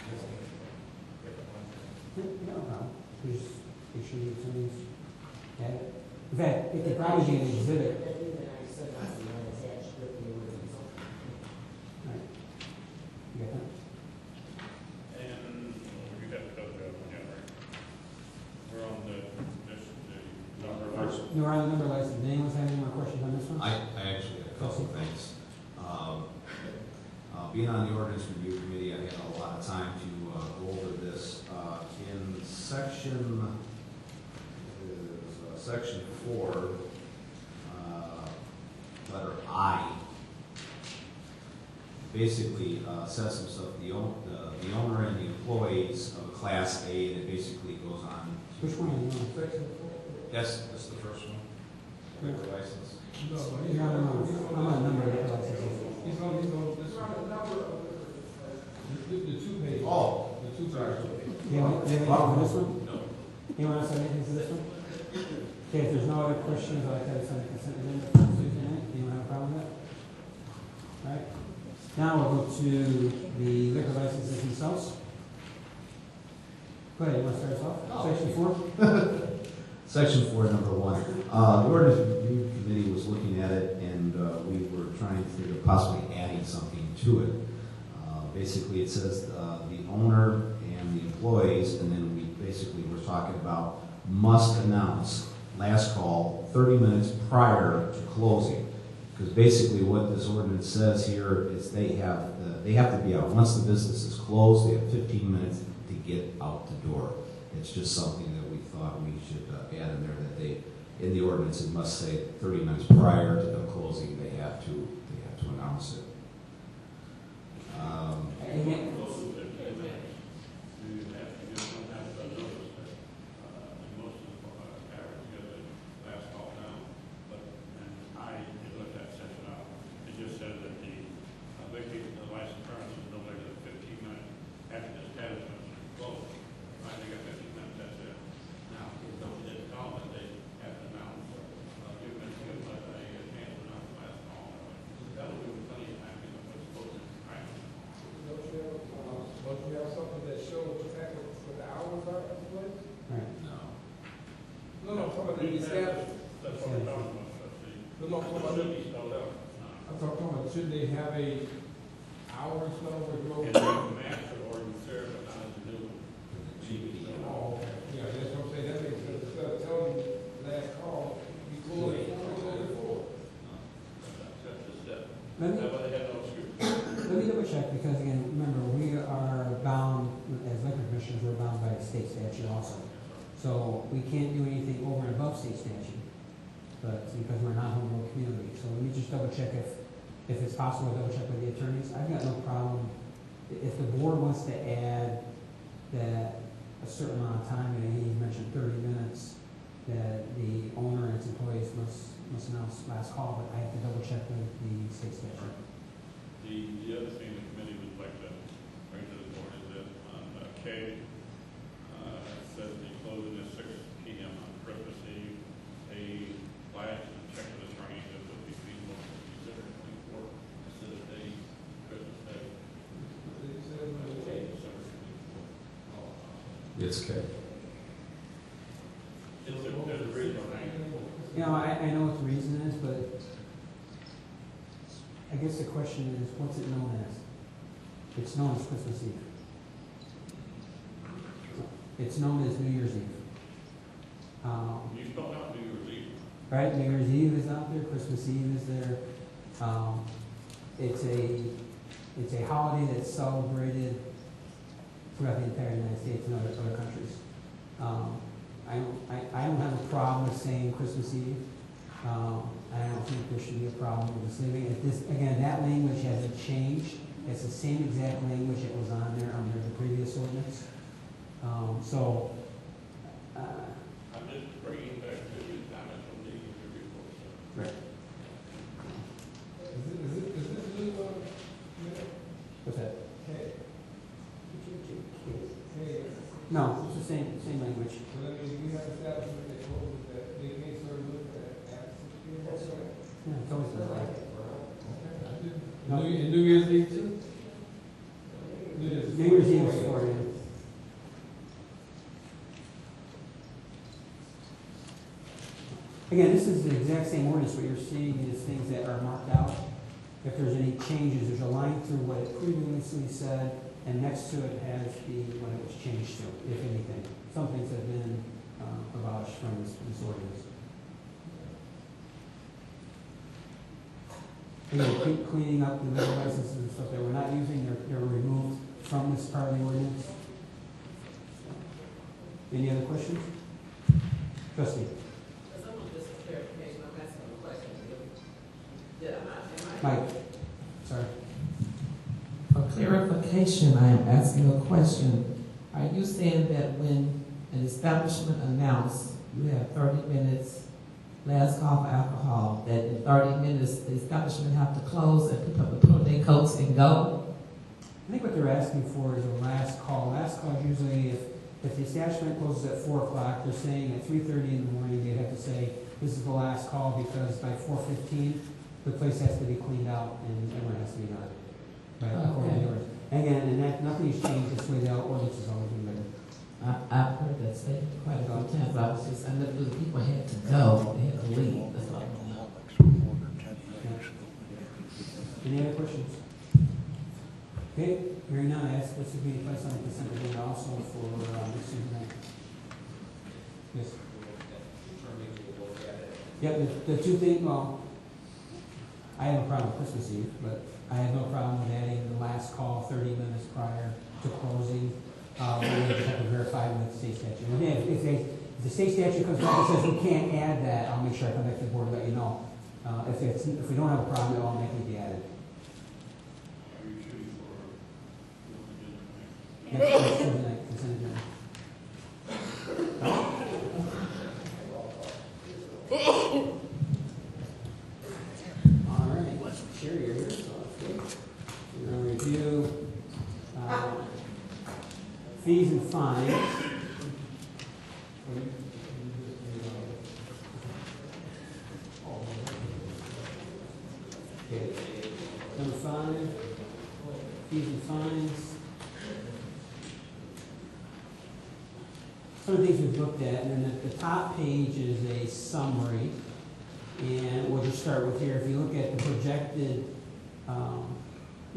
listing, different ones. Yeah, no problem. We just make sure you some of these add it. In fact, it could probably be an exhibit. That even I said that's the one attached with the ordinance. Right. You got that? And we got to go to the other one, yeah, right? We're on the number license. No, we're on the number license. Does anyone have any more questions on this one? I actually have a couple of things. Being on the ordinance review committee, I had a lot of time to go over this. In section 4, letter I, basically says some stuff. The owner and the employees of a Class A, that basically goes on. Which one are you on? That's the first one. Liquor license. You're on I'm on number of liquor licenses. He's on this one. The 2 page. Oh, The 2 page. You have anything on this one? No. Anyone else have anything to this one? Okay, if there's no other questions, I'd like to have some consent agenda for Tuesday night. Anyone have a problem with that? All right. Now we'll go to the liquor licenses themselves. Go ahead, you want to start us off? Section 4? Section 4, number 1. The ordinance review committee was looking at it, and we were trying to think of possibly adding something to it. Basically, it says the owner and the employees, and then we basically were talking about must announce last call 30 minutes prior to closing. Because basically what this ordinance says here is they have to be out. Once the business is closed, they have 15 minutes to get out the door. It's just something that we thought we should add in there, that they, in the ordinance, it must say 30 minutes prior to them closing, they have to announce it. I'm talking about, should they have a hour or so with road? And the master or the servant on the new Oh, okay. Yeah, that's what I'm saying, that makes sense, instead of telling you last call, you close it, That's a step. Let me, That way they have no excuse. let me double check, because again, remember, we are bound, as liquor commissioners, we're bound by state statute also. So we can't do anything over and above state statute, but because we're not home rule community. So let me just double check if it's possible, double check with the attorneys. I've got no problem, if the board wants to add that a certain amount of time, and he mentioned 30 minutes, that the owner and its employees must announce last call, but I have to double check with the state statute. The other thing the committee would like to bring to the board is that on K, it says the closing is 6 p.m. on Christmas Eve. A last check with attorney that would be feasible to consider 24 instead of day, Christmas Day. Day, December 24. It's okay. There's a reason behind it. You know, I know what the reason is, but I guess the question is, what's it known as? It's known as Christmas Eve. It's known as New Year's Eve. You spelled out New Year's Eve. Right, New Year's Eve is out there, Christmas Eve is there. It's a holiday that's celebrated throughout the entire United States and other countries. I don't have a problem with saying Christmas Eve. I don't think there should be a problem with this leaving it. Again, that language hasn't changed. It's the same exact language that was on there under the previous ordinance. I'm just bringing back to the comments from the report. Right. Is this new, What's that? K? K, No, it's the same language. so that means we have establishment that closes that they can't serve liquor at 6 p.m. That's right. Yeah, it's always been like that. New Year's Eve too? New Year's Eve is 4 a.m. Again, this is the exact same ordinance. What you're seeing is things that are marked out. If there's any changes, there's a line through what it previously said, and next to it has what it was changed to, if anything. Some things have been abolished from this ordinance. Again, cleaning up the liquor licenses and stuff that we're not using, they're removed from this part of the ordinance. Any other questions? Trustee? Just a clarification, I'm asking a question. Mike? Sorry. For clarification, I am asking a question. Are you saying that when an establishment announces you have 30 minutes last call for alcohol, that in 30 minutes the establishment have to close and people have to put on their coats and go? I think what they're asking for is a last call. Last call is usually if the establishment closes at 4 o'clock, they're saying at 3:30 in the morning, they'd have to say, this is the last call because by 4:15, the place has to be cleaned out and everyone has to be done. Right, according to yours. Again, and that, nothing's changed this way, the ordinance has always been written. I've heard that statement quite a few times. I never knew the people had to go, they had to leave. That's all. Any other questions? Okay, hearing none, I ask this to be placed on the consent agenda also for this evening. Yes. Yeah, the two things, well, I have a problem with Christmas Eve, but I have no problem with adding the last call 30 minutes prior to closing. We just have to verify with the state statute. And if the state statute comes back and says we can't add that, I'll make sure I come back to the board and let you know. If we don't have a problem, it will automatically be added. Are you shooting for? That's the consent agenda. All right, Sherry, you're here, so that's good. We're going to review fees and fines. Okay. Number 5, fees and fines. Some of the things we've looked at, and then at the top page is a summary. And we'll just start with here. If you look at the projected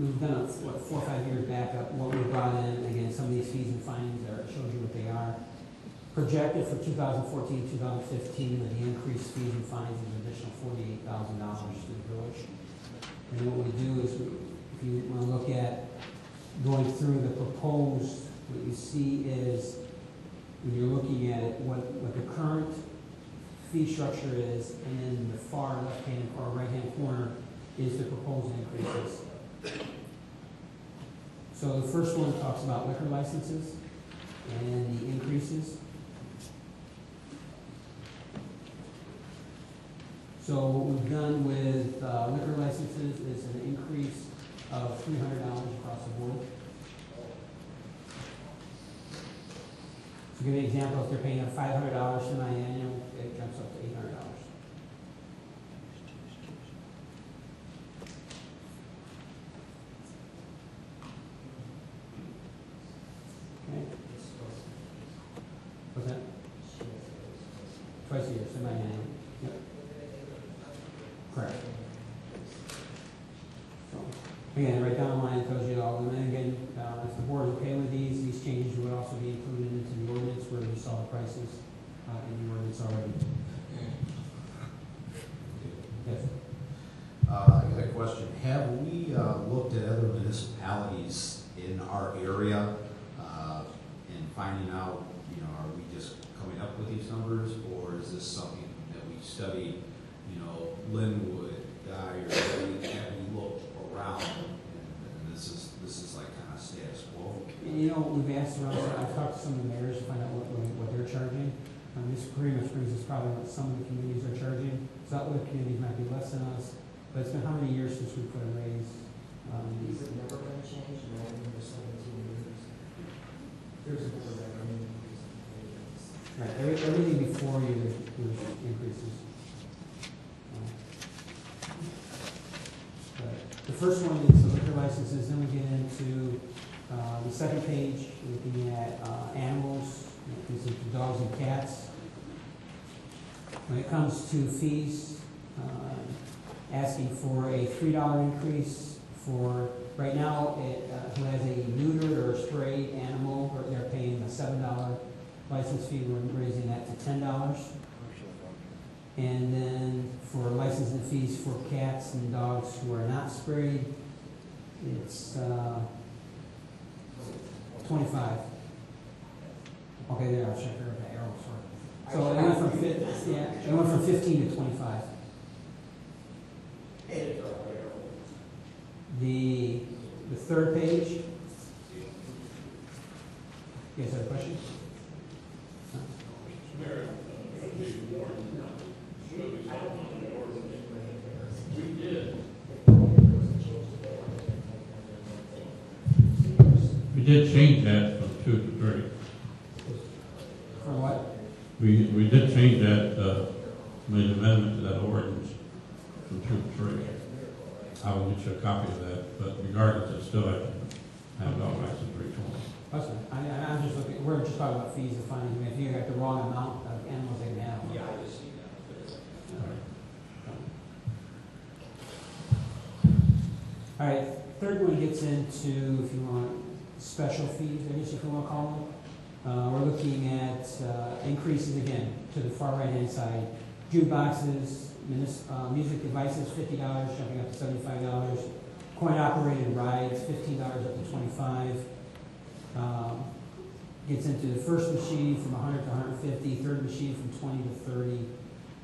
we've done, 4 or 5 years back up, what we brought in, again, some of these fees and fines are, it shows you what they are. Projected for 2014, 2015, with the increased fees and fines is an additional $48,000 to the village. And what we do is, if you want to look at going through the proposed, what you see is, when you're looking at it, what the current fee structure is, and then the far left-hand or right-hand corner is the proposed increases. So the first one talks about liquor licenses and the increases. So what we've done with liquor licenses is an increase of $300 across the board. To give you an example, if they're paying $500 semi-annual, it jumps up to $800. Okay. What's that? Twice a year, semi-annual. Yep. Correct. So, again, right down the line, it tells you all, and then again, if the board is okay with these changes would also be included into the ordinance where you saw the prices in the ordinance already. Yes. I got a question. Have we looked at other municipalities in our area and finding out, you know, are we just coming up with these numbers, or is this something that we studied, you know, Linwood, Dyer, have we looked around and this is like kind of status quo? And, you know, we've asked around, I've talked to some of the mayors to find out what they're charging. This pretty much brings us probably what some of the communities are charging. So other communities might be less than us, but it's been how many years since we put a raise? These have never been changed, and I've been for 17 years. There's never been any increase in payments. Right, everything before you, there's increases. But the first one is the liquor licenses, then we get into the second page, looking at animals, these are dogs and cats. When it comes to fees, asking for a $3 increase for, right now, who has a neutered or sprayed animal, or they're paying a $7 license fee, we're raising that to $10. And then for licensing fees for cats and dogs who are not sprayed, it's 25. Okay, there, I'll check there with the arrow, sorry. So it went from 15 to 25. The third page. You guys have a question? We did change that from 2 to 3. For what? We did change that, made an amendment to that ordinance from 2 to 3. I will get you a copy of that, but regardless, it's still have dog license 320. That's fine. I'm just looking, we're just talking about fees and fines. I mean, if you got the wrong amount of animals they can have. Yeah, I just see that. All right, third one gets into, if you want, special fees, I guess if you want to call them. We're looking at increases again to the far right-hand side. Jukeboxes, music devices, $50, jumping up to $75. Coin-operated rides, $15 up to $25. Gets into the first machine from 100 to 150, third machine from 20 to 30,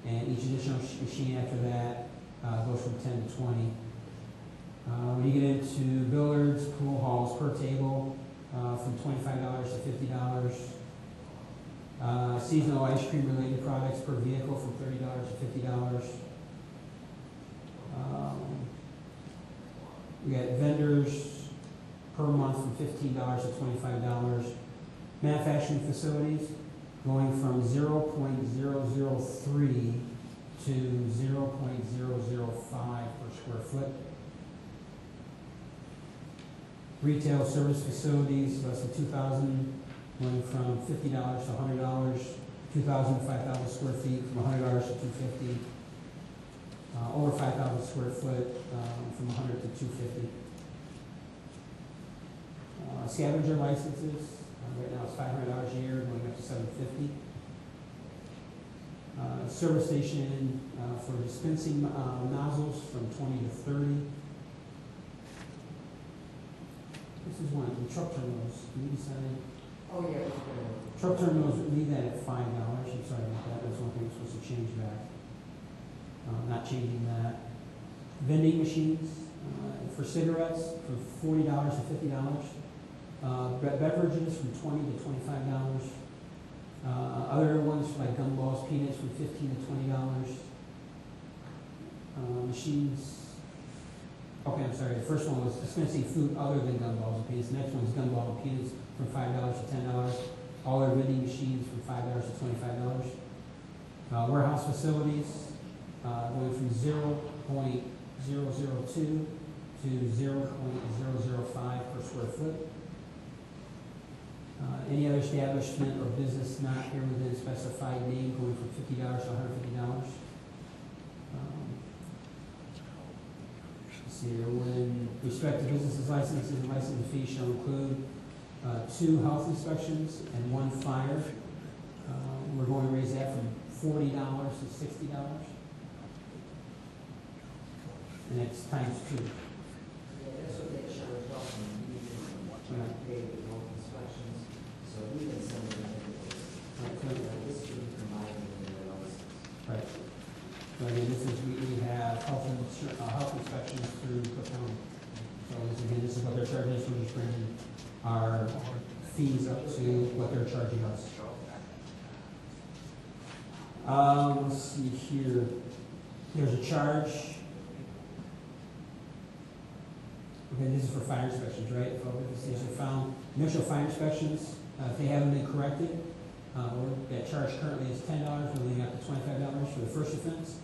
and each additional machine after that goes from 10 to 20. When you get into billiards, pool halls per table, from $25 to $50. Seasonal ice cream related products per vehicle from $30 to $50. We got vendors per month from $15 to $25. Manufacturing facilities going from 0.003 to 0.005 per square foot. Retail service facilities, less than 2,000, going from $50 to $100, 2,000 to 5,000 square feet, from $100 to $250. Over 5,000 square foot, from $100 to $250. Scavenger licenses, right now it's $500 a year, going up to $750. Service station for dispensing nozzles from 20 to 30. This is one, the truck terminals, can you decide? Oh, yeah, we're gonna. Truck terminals, leave that at $5, I'm sorry about that, that's one thing we're supposed to change back. Not changing that. Vending machines for cigarettes from $40 to $50. Beverages from $20 to $25. Other ones like gumballs, peanuts from $15 to $20. Machines. Okay, I'm sorry. The first one was dispensing food other than gumballs and peanuts. The next one is gumball and peanuts from $5 to $10. All our vending machines from $5 to $25. Warehouse facilities going from 0.002 to 0.005 per square foot. Any other establishment or business not here within a specified name going from $50 to $150. Let's see here, when respective businesses licenses and license fees shall include 2 health inspections and 1 fire. We're going to raise that from $40 to $60. And it's times 2. Yeah, that's what they charge us, and we can pay the health inspections, so we can send them invoices. This should be combined with the license. Right. So again, this is, we have health inspections through Cook County. So this is what they're charging us, we're just bringing our fees up to what they're charging us. Let's see here. There's a charge. Okay, this is for fire inspections, right? If these are found, initial fire inspections, if they haven't been corrected, that charge currently is $10, we're leaving up to $25 for the first offense,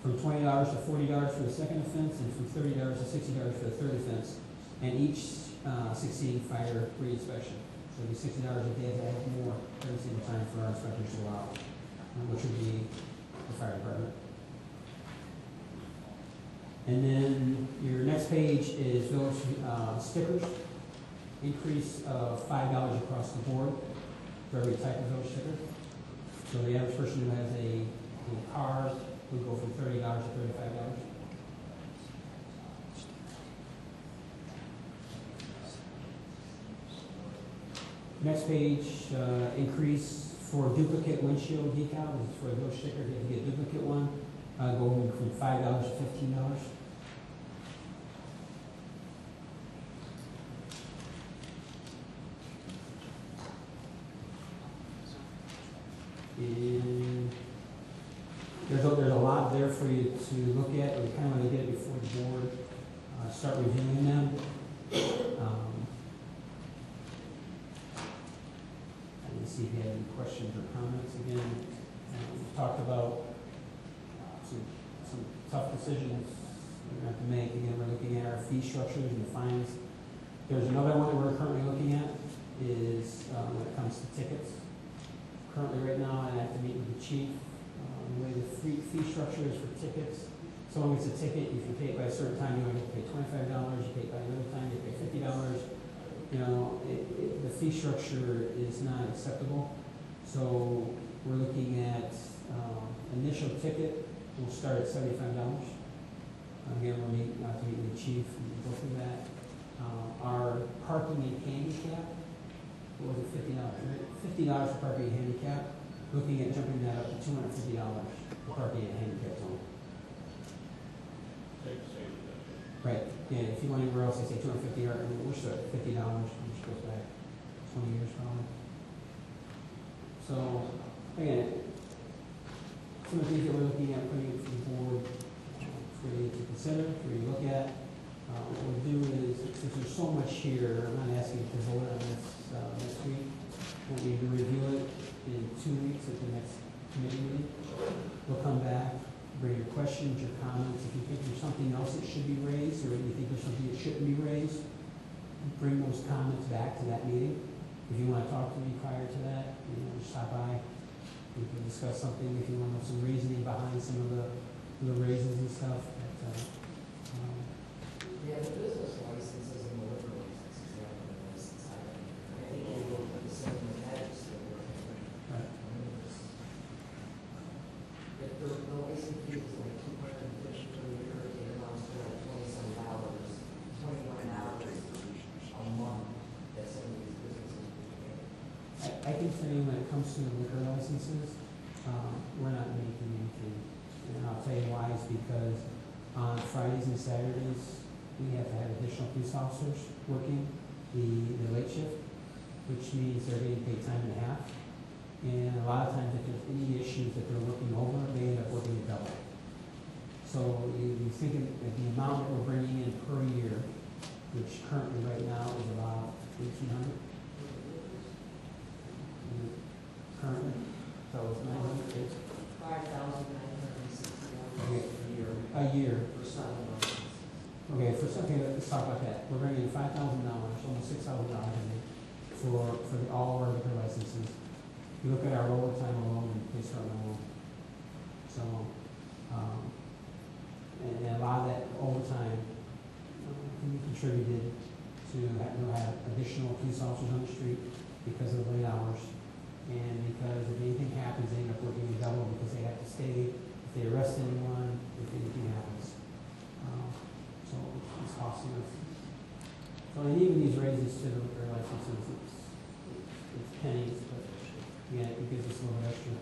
from $20 to $40 for the second offense, and from $30 to $60 for the third offense, and each succeeding fire re-inspection. So it'll be $60 if they have to add more every single time for our inspectors to allow, which would be the fire department. And then your next page is village stickers. Increase of $5 across the board for every type of village sticker. So the average person who has a car would go from $30 to $35. Next page, increase for duplicate windshield decal. This is for a village sticker. If you have to get a duplicate one, going from $5 to $15. And there's a lot there for you to look at. We kind of want to get it before the board, start reviewing them. I didn't see if you had any questions or comments. Again, we've talked about some tough decisions we're going to have to make. Again, we're looking at our fee structures and the fines. There's another one that we're currently looking at is when it comes to tickets. Currently, right now, I have to meet with the chief. The way the fee structure is for tickets, someone gets a ticket, if you pay it by a certain time, you only have to pay $25, you pay it by another time, you pay $50. You know, the fee structure is not acceptable. So we're looking at initial ticket will start at $75. Again, we'll meet to meet with the chief and go through that. Our parking and handicap, what was it, $50, right? $50 for parking and handicap. Looking at jumping that up to $250 for parking and handicap zone. Right. Yeah. If you went anywhere else, they say $250. I mean, we're still at $50, which goes back 20 years probably. So again, some of the things that we're looking at putting for the board for you to consider, for you to look at. What we'll do is, since there's so much here, I'm not asking you to vote on this next week. We'll need to review it in 2 weeks at the next committee meeting. We'll come back, bring your questions, your comments. If you think there's something else that should be raised, or you think there's something that shouldn't be raised, bring those comments back to that meeting. If you want to talk to me prior to that, just stop by. We can discuss something if you want to know some reasoning behind some of the raises and stuff. Yeah, the business licenses and the liquor licenses, understanding when it comes to liquor licenses, we're not making anything. And I'll tell you why, is because on Fridays and Saturdays, we have to have additional police officers working the late shift, which means they're getting paid time and a half. And a lot of times, if there's any issues that they're looking over, they end up working a double. So you think of the amount that we're bringing in per year, which currently right now is about 1,800. Currently, so it's 900. 5,960 A year. for some licenses. Okay, for something, let's talk about that. We're bringing in $5,000, almost $6,000 for all our liquor licenses. You look at our overtime alone and police department alone. So, and a lot of that overtime can be contributed to have additional police officers on the street because of the late hours. And because if anything happens, they end up working a double because they have to stay, if they arrest anyone, if anything happens. So it's costing us. So and even these raises to the liquor licenses, it's pennies, but yeah, it gives us a little extra.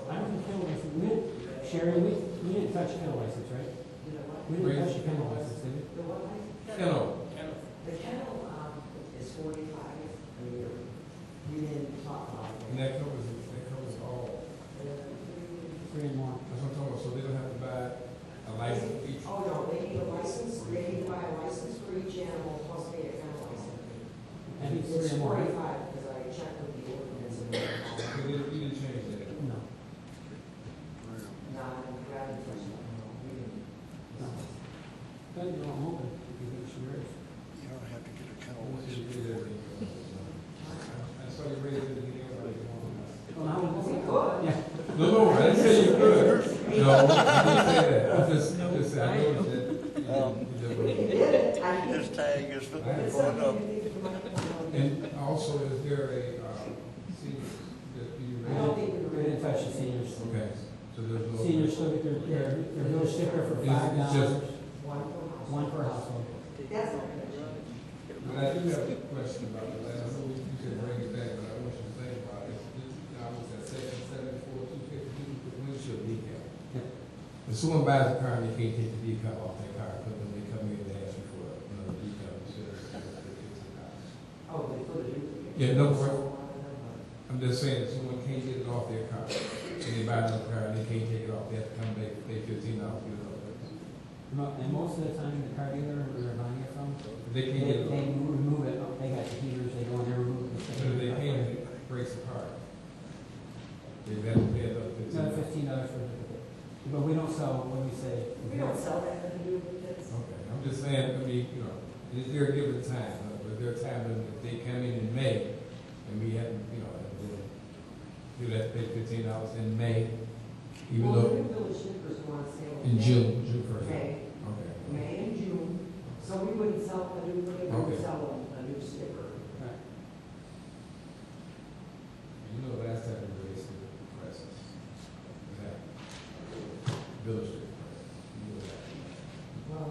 I don't think kennel license, Sherry, we didn't touch kennel license, right? We didn't touch the kennel license, did we? The what license? Kennel. The kennel, is 45 a year. We didn't talk about it. And that covers all. 3 and more. That's what I'm talking about, so they don't have to buy a license each. Oh, no, they need a license, they need to buy a license for each animal, plus pay a kennel license. And it's It's 3 and more. 45, because I checked with the ordinance and. So you didn't change that. No. No, I haven't touched that, no, we didn't. No. Then you don't move it, you think it should raise. You don't have to get a kennel I saw you raise it again. Well, now we We could. Yeah. No, I didn't say you could. No, I didn't say that. I just said, I noticed that. We did it. His tag is It's going something up. you need to come up with. And also, is there a, senior, that you I don't raise? think we We didn't touch the seniors. Okay, so there's no. Seniors still get their village sticker for It's $5, just- One per house. one per household. That's not gonna change. But I do have a question about the last, I know you can bring it back, but I want you to think about it. I was at section 74, 252, the windshield decal. Yep. If someone buys a car and they can't take the decal off their car, because when they come in and ask you for another decal, you should have $50. Oh, they put it in. Yeah, no, I'm just saying, if someone can't get it off their car, and they buy another car and they can't take it off, they have to come back, pay $15 to get it off. And most of the time, the car dealer we're buying it from, They can't get it they off. remove it, they got the heaters, they go in there, remove it. But if they can't, it breaks apart. They have to pay another It's another $15. $15 for it. But we don't sell, what do we say? We don't sell that for the new kids. Okay, I'm just saying, I mean, is there a given time? But there a time when if they come in May, and we haven't, do that, pay $15 in May, even Well, though the new village stickers go on sale. in June 1st. May, Okay. May and June, so we wouldn't sell a new, we Okay. wouldn't sell a new sticker. Right. Last time we raised the prices, that village price. Well,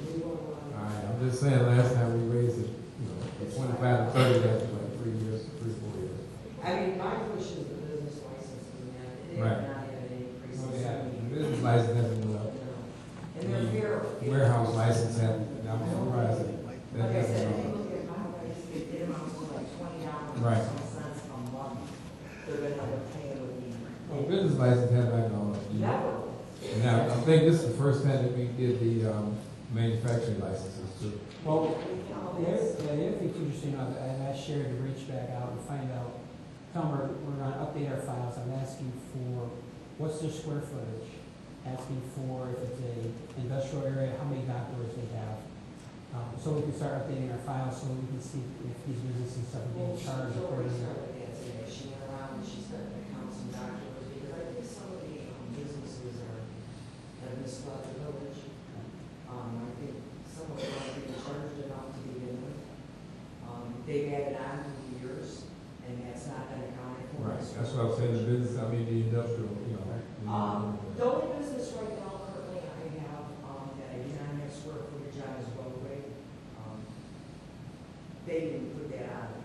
we won't, All right, I'm just saying, last time we raised it, from 25 to 30, that was like 3 years, 3-4 years. I mean, my push is the business license, and that, it Right. did not have any increase. Well, yeah, the business license hasn't gone up. And they're fair. The warehouse license hasn't, I'm surprised that Like I hasn't said, if gone you up. look at my price, it amounts to like $20 Right. some cents a month. They're gonna end up paying with me. Well, business license has not gone up. Never. And now, I think this is the first time that we did the manufacturing licenses too. Well, the other thing too, just, I've asked Sherry to reach back out and find out, tell them we're going to update our files. I'm asking for, what's their square footage? Asking for if it's a industrial area, how many dock doors they have. So we can start updating our files so we can see if these businesses and stuff are Well, being she's charged already accordingly. started that today. She went around and she started to count some doctors, because I think some of the businesses have misled the village. I think some of them are being charged enough to begin with. They've added on through the years, and that's not been accounted for. Right, that's what I was saying, the business, I mean, the industrial, you know. The only business right now currently I have, that I do not have square footage on is roadway. They didn't put that on.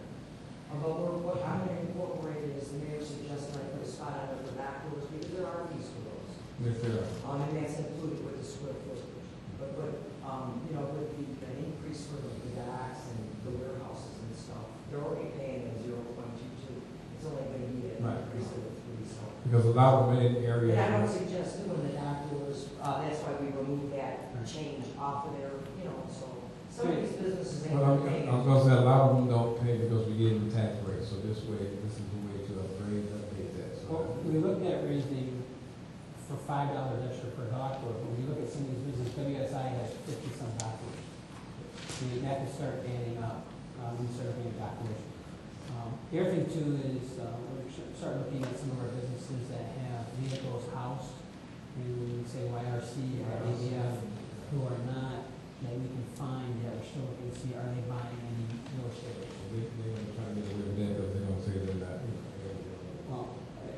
But what I'm gonna incorporate is the mayor suggested I put a spot on it for back doors, because there are fees for those. Yes, there are. And that's included with the square footage. But, you know, with the increase for the docks and the warehouses and stuff, they're already paying at 0.22. It's only gonna be an Right. increase of 3, so. Because a lot of them in areas. And I don't suggest doing the dock doors, that's why we removed that change off of there, you know, so. Some of these businesses ain't Well, gonna pay. I was gonna say, a lot of them don't pay because we gave them tax rates, so this way, this is the way to upgrade, update that, so. Well, we looked at raising for $5 extra per dock door, but when you look at some of these businesses, WSI has 50-some dock doors. So you have to start adding up, when you start looking at dock doors. The other thing too is, we're start looking at some of our businesses that have vehicles housed in, say, YRC or ABF, who are not, that we can find, that we're still looking to see, are they buying any real estate? They're gonna try to get away with that because they're gonna say they're not, you know. Well,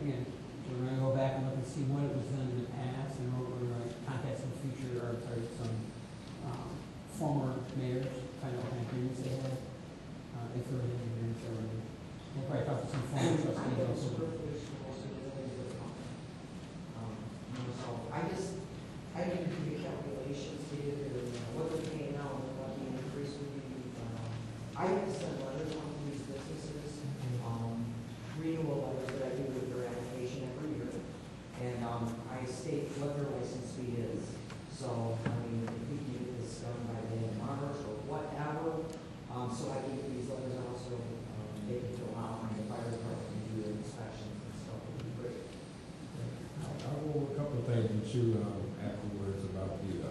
again, we're gonna go back and look and see what it was done in the past, and we're gonna contact some future, or sorry, some, former mayors, find out what kind of agreements they had, if there were any agreements, or, we'll probably talk to some former trustees also. So I didn't do the calculations to get what they're paying now and what the increase would be. I have to send letters out to these businesses, renewal letters that I do with their application every year. And, I state what their license fee is. So, I mean, if we can get this done by the end of March or whatever, so I can get these letters out so, they can fill out and the fire department can do their inspections and stuff, would be great. I'll go over a couple of things with you, afterwards about the,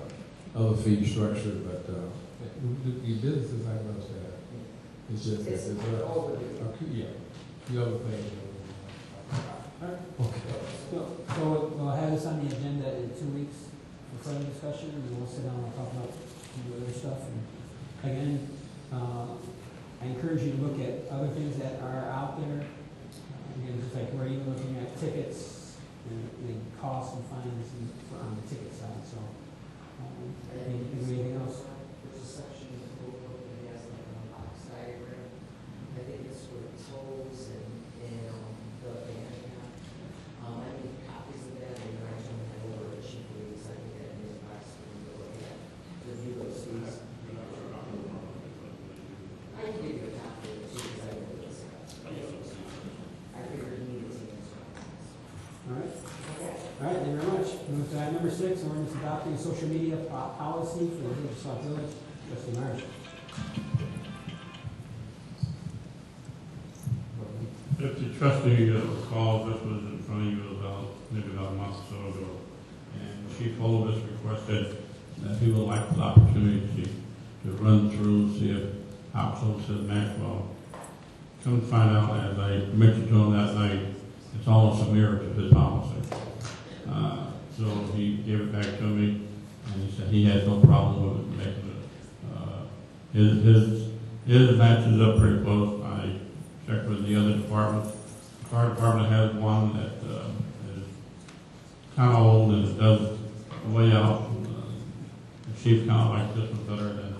other fee structure, but, the businesses, I understand. It's just, It's it's, over. yeah, the other thing. Okay. So we'll have this on the agenda in 2 weeks for further discussion, and then we'll sit down and talk about some of the other stuff. And again, I encourage you to look at other things that are out there. Again, just like we're even looking at tickets and costs and fines and on the ticket side, so. Anything else? There's a section in the book that has like a box diagram. I think it's for tolls and the handicap. I need copies of that and I turn that over to Chief Louise. I think that in his box for you to look at. Review those fees. I can give you a copy of it too because I know this. I figured he needed to answer. All right. Okay. All right, thank you very much. Move to item number 6, ordinance adopting a social media policy for the village of Sauk Village. Trustee Marsh. If the trustee recalls, this was in front of you maybe about a month or so ago, and Chief Holdus requested that he would like the opportunity to run through, see if how close is Maxwell. Come to find out, as I mentioned to him that night, it's almost a mirror to his policy. So he gave it back to me, and he said he has no problem with it making it. His matches up pretty close. I checked with the other departments. The fire department has one that is kind of old and it does the way out. The chief kind of likes this one better than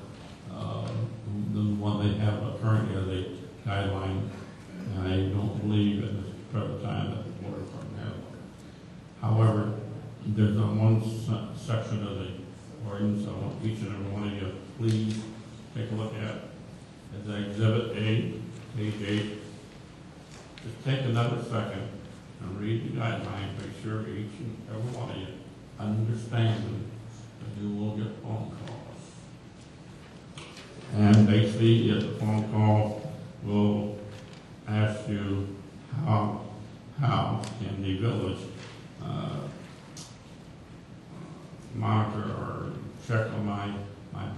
the one they have currently as a guideline. And I don't believe at this present time that the water department has one. However, there's one section of the ordinance I want each and every one of you please take a look at. It's Exhibit A, page 8. Just take another second and read the guidelines. Make sure each and every one of you understand them, and you will get phone calls. And basically, if the phone call will ask you how can the village monitor or check on my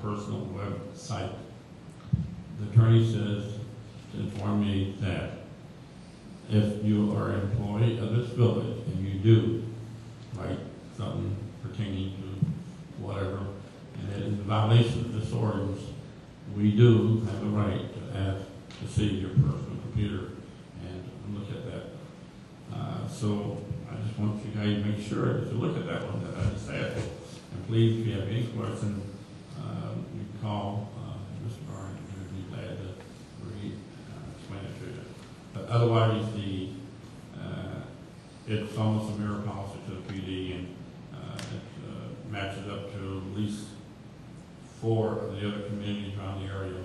personal website. The attorney says to inform me that if you are an employee of this village and you do write something pertaining to whatever, and it is in violation of this ordinance, we do have the right to ask to see your personal computer and look at that. So I just want you guys to make sure that you look at that one that I just asked. And please, if you have any questions, you can call Mr. Barnes, and he'd be glad to explain it to you. But otherwise, it's almost a mirror policy to the PD, and it matches up to at least 4 of the other communities around the area.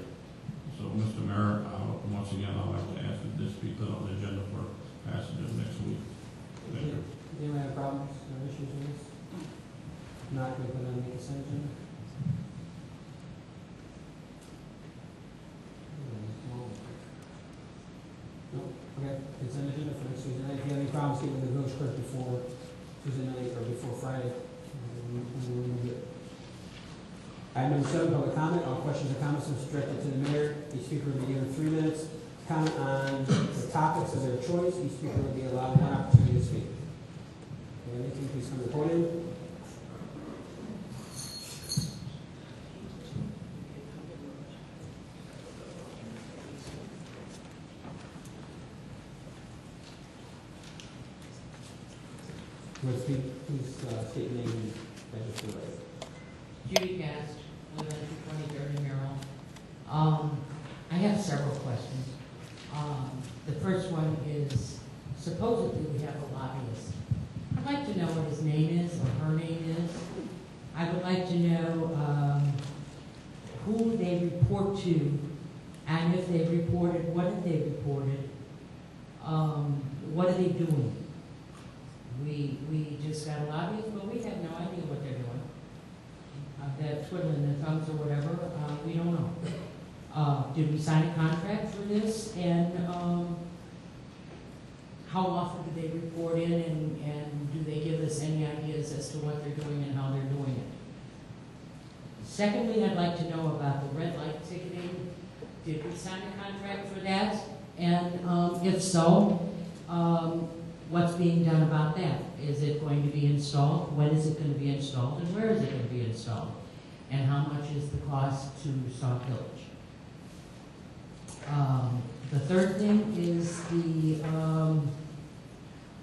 So, Mr. Mayor, once again, I'd like to ask that this be put on the agenda for passage next week. Thank you. Do you have problems or issues with this? Not going to put it on the consent agenda? No? Okay, consent agenda for next Tuesday night. If you have any problems getting the village clerk before Tuesday night or before Friday, we'll move it. Item number 7, public comment. All questions or comments are directed to the mayor. Each speaker will be given 3 minutes to comment on the topics of their choice. Each speaker will be allowed 1 opportunity to speak. If you have anything, please come to the podium. Please state your name and register the right. Judy Cast, live at 223rd in Merrill. I have several questions. The first one is, supposedly we have a lobbyist. I'd like to know what his name is or her name is. I would like to know who they report to, and if they reported, what have they reported? What are they doing? We just got a lobbyist, but we have no idea what they're doing. They're twiddling their thumbs or whatever, we don't know. Did we sign a contract for this? And how often do they report in, and do they give us any ideas as to what they're doing and how they're doing it? Secondly, I'd like to know about the red light ticketing. Did we sign a contract for that? And if so, what's being done about that? Is it going to be installed? When is it going to be installed? And where is it going to be installed? And how much is the cost to Sauk Village? The third thing is the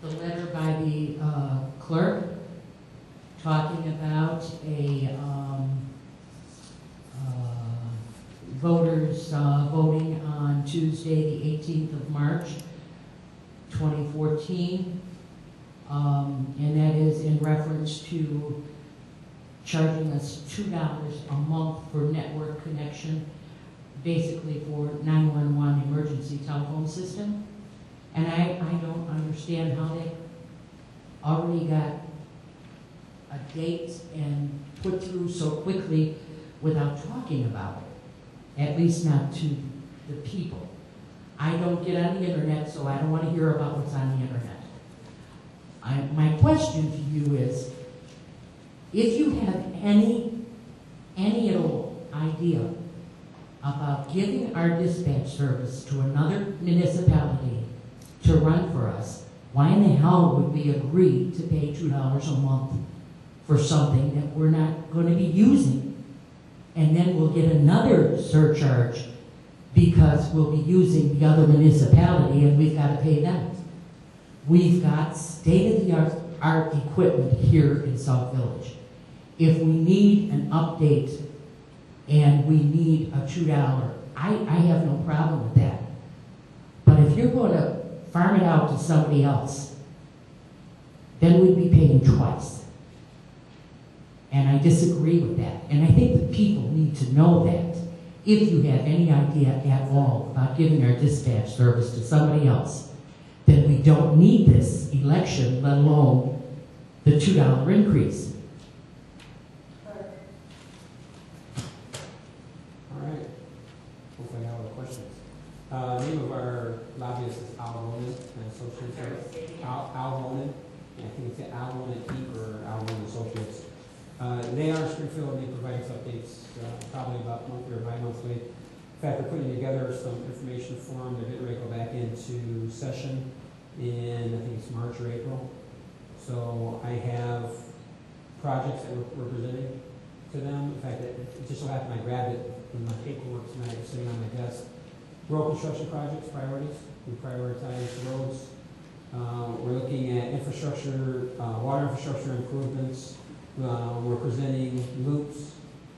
letter by the clerk talking about a voters voting on Tuesday, the 18th of March, 2014, and that is in reference to charging us $2 a month for network connection, basically for 911 emergency telephone system. And I don't understand how they already got a date and put through so quickly without talking about it, at least not to the people. I don't get on the internet, so I don't want to hear about what's on the internet. My question to you is, if you have any at all idea about giving our dispatch service to another municipality to run for us, why in the hell would we agree to pay $2 a month for something that we're not going to be using? And then we'll get another surcharge because we'll be using the other municipality and we've got to pay them. We've got state-of-the-art equipment here in Sauk Village. If we need an update and we need a $2, I have no problem with that. But if you're going to farm it out to somebody else, then we'd be paying twice. And I disagree with that. And I think the people need to know that. If you have any idea at all about giving our dispatch service to somebody else, then we don't need this election, let alone the $2 increase. All right. Hopefully I have all the questions. Name of our lobbyist is Al Ronan and Associates. Al Ronan. I think it's Al Ronan Inc. or Al Ronan Associates. They are Springfield and they provide us updates probably about monthly or bi-monthly. In fact, they're putting together some information for them. They're getting ready to go back into session in, I think it's March or April. So I have projects that we're presenting to them. In fact, it just so happened I grabbed it in my paperwork tonight, it's sitting on my desk. Road construction projects, priorities. We prioritize roads We're looking at infrastructure, water infrastructure improvements. We're presenting loops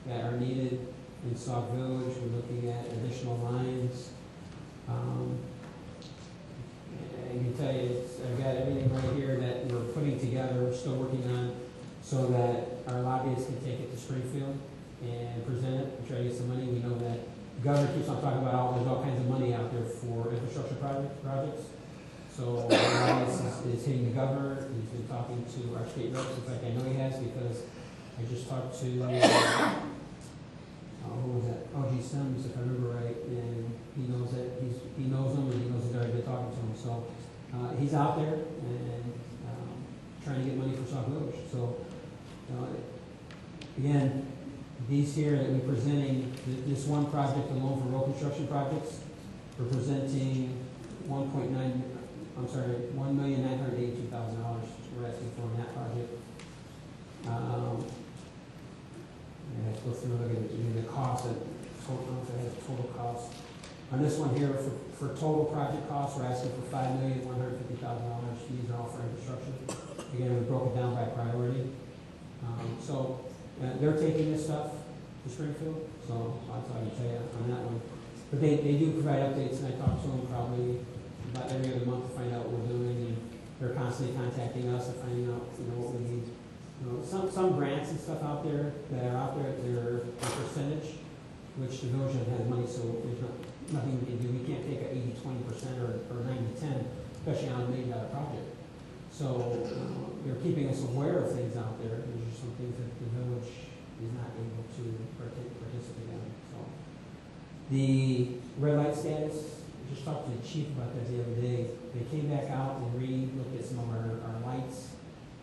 that are needed in Sauk Village. We're looking at additional lines. I can tell you, I've got everything right here that we're putting together, we're still working on, so that our lobbyists can take it to Springfield and present it and try to get some money. We know that the governor keeps on talking about there's all kinds of money out there for infrastructure projects. So our lobbyist is hitting the governor. He's been talking to our state reps. In fact, I know he has because I just talked to who was that? O.G. Sims, if I remember right, and he knows that he knows him, and he knows he's already been talking to him. So he's out there and trying to get money for Sauk Village. So again, these here that we're presenting, this one project alone for road construction projects, we're presenting $1,982,000 we're asking for in that project. Let's go through and look at the cost, total cost. On this one here, for total project costs, we're asking for $5,150,000. These are all for infrastructure. Again, we broke it down by priority. So they're taking this stuff to Springfield, so that's all I can tell you on that one. But they do provide updates, and I talk to them probably about every other month to find out what we're doing, and they're constantly contacting us and finding out what we need. Some grants and stuff out there that are out there, they're a percentage, which the village has money, so there's nothing we can do. We can't take a 80-20% or 90-10, especially on a $1 million project. So they're keeping us aware of things out there. There's just some things that the village is not able to participate in. So the red light status, I just talked to the chief about that the other day. They came back out and re-looked at some of our lights.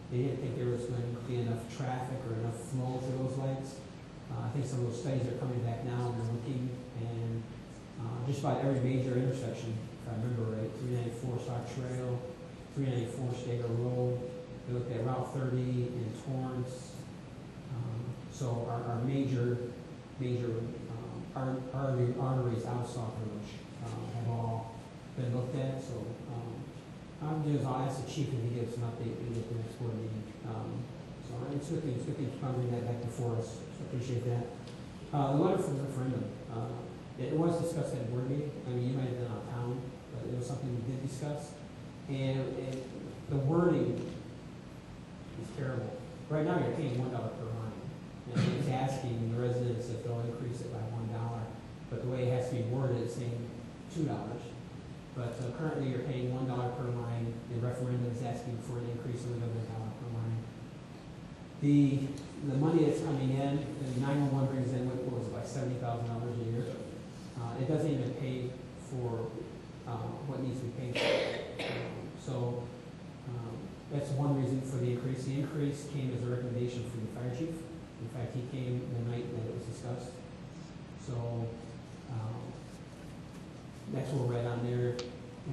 They didn't think there was going to be enough traffic or enough flow to those lights. I think some of those studies are coming back now, and they're looking, and just about every major intersection, if I remember right, 394 Sauk Trail, 394 Stager Road, they looked at Route 30 in Torrance. So our major arteries out of Sauk Village have all been looked at. So I'll do is I'll ask the chief if he gives an update at the next board meeting. So it's good things bring that back before us. So I appreciate that. The letter from the referendum. It was discussed at a board meeting. I mean, you might have been out of town, but it was something we did discuss. And the wording is terrible. Right now, you're paying $1 per line. And it's asking the residents if they'll increase it by $1. But the way it has to be worded is saying $2. But currently, you're paying $1 per line. The referendum is asking for an increase of another $1 per line. The money that's coming in, the 911 brings in what was it, like $70,000 a year. It doesn't even pay for what needs to be paid for. That's one reason for the increase. The increase came as a recommendation from the fire chief. In fact, he came the night that it was discussed. So that's where we're at on there.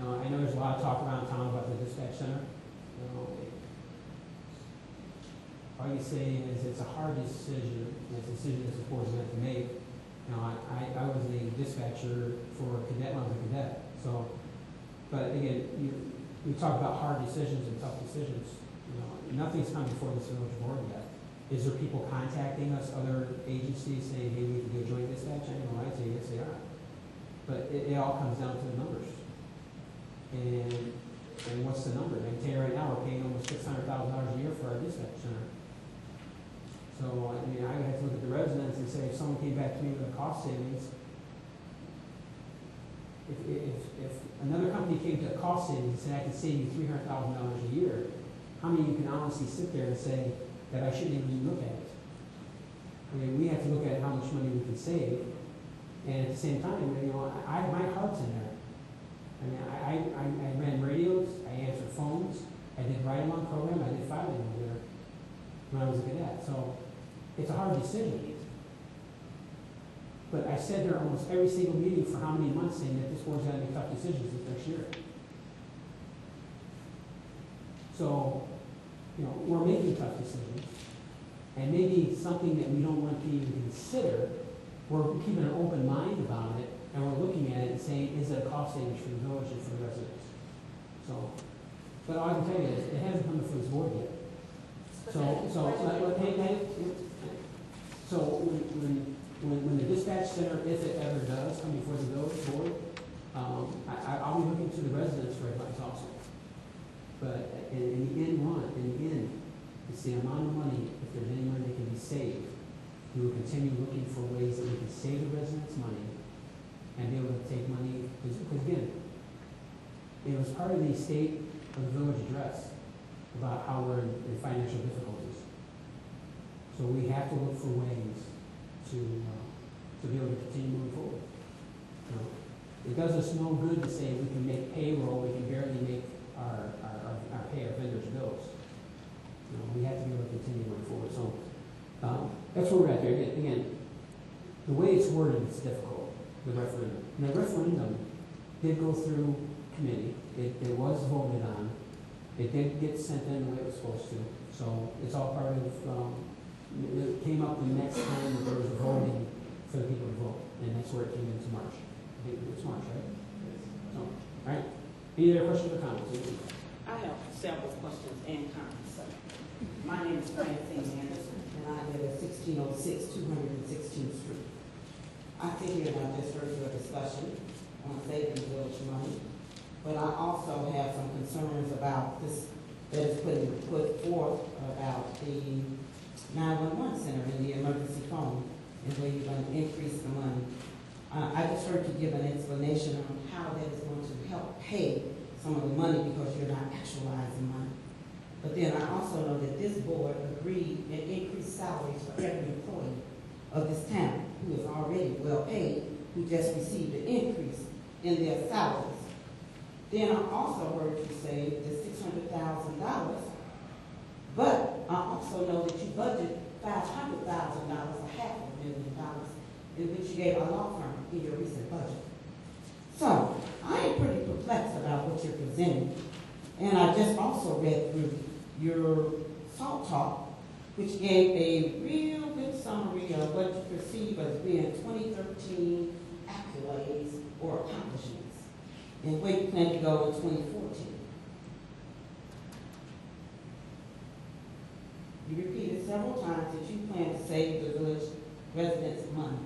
I know there's a lot of talk around town about the dispatch center. All you say is it's a hard decision. It's a decision that the board is going to make. I was a dispatcher for a cadet when I was a cadet. So, but again, we talk about hard decisions and tough decisions. Nothing's come before this village board yet. Is there people contacting us, other agencies saying, hey, we can do a joint dispatch? I know I'd say yes, they are. But it all comes down to the numbers. And what's the number? I can tell you right now, we're paying almost $600,000 a year for our dispatch center. So, I mean, I have to look at the residents and say, if someone came back to me with a cost savings, if another company came to a cost savings and said, I can save you $300,000 a year, how many of you can honestly sit there and say that I shouldn't even look at it? I mean, we have to look at how much money we can save, and at the same time, my heart's in there. I mean, I ran radios, I answered phones, I did ride-along program, I did filing over there when I was a cadet. So it's a hard decision. But I said there almost every single meeting for how many months saying that this board's got to make tough decisions this next year. So, we're making tough decisions. And maybe something that we don't want to even consider, we're keeping an open mind about it, and we're looking at it and saying, is it a cost savings for the village and for the residents? So, But all I can tell you is, it hasn't come before this board yet. So when the dispatch center, if it ever does come before the village board, I'll be looking to the residents for advice also. But in the end, it's the amount of money, if there's any money that can be saved, we will continue looking for ways that we can save the residents money and be able to take money, because again, it was part of the state of the village address about how we're in financial difficulties. So we have to look for ways to be able to continue moving forward. You know, it does us no good to say we can make payroll, we can barely make our pay our vendors' bills. You know, we have to be able to continue moving forward. So that's where we're at there. Again, the way it's worded, it's difficult. The referendum. And the referendum did go through committee. It was voted on. It did get sent in the way it was supposed to. So it's all part of, it came up the next time that there was a voting for the people to vote. And that's where it came into March. I think it was March, right? So, all right. Any other questions or comments? I have several questions and comments. My name is Francine Anderson, and I live at 1606 216th Street. I sit here and I just heard your discussion on saving the village money, but I also have some concerns about this that is put forth about the 911 center and the emergency phone and where you're going to increase the money. I just heard you give an explanation on how that is going to help pay some of the money because you're not actualizing money. But then I also know that this board agreed and increased salaries for every employee of this town who is already well paid, who just received an increase in their salaries. Then I also heard you say the $600,000, but I also know that you budget $500,000, $500,000, in which you gave a law firm in your recent budget. So I am pretty perplexed about what you're presenting. And I just also read through your Sauk talk, which gave a real good summary of what you perceive as being 2013 accolades or accomplishments and where you plan to go in 2014. You repeated several times that you plan to save the village residents money.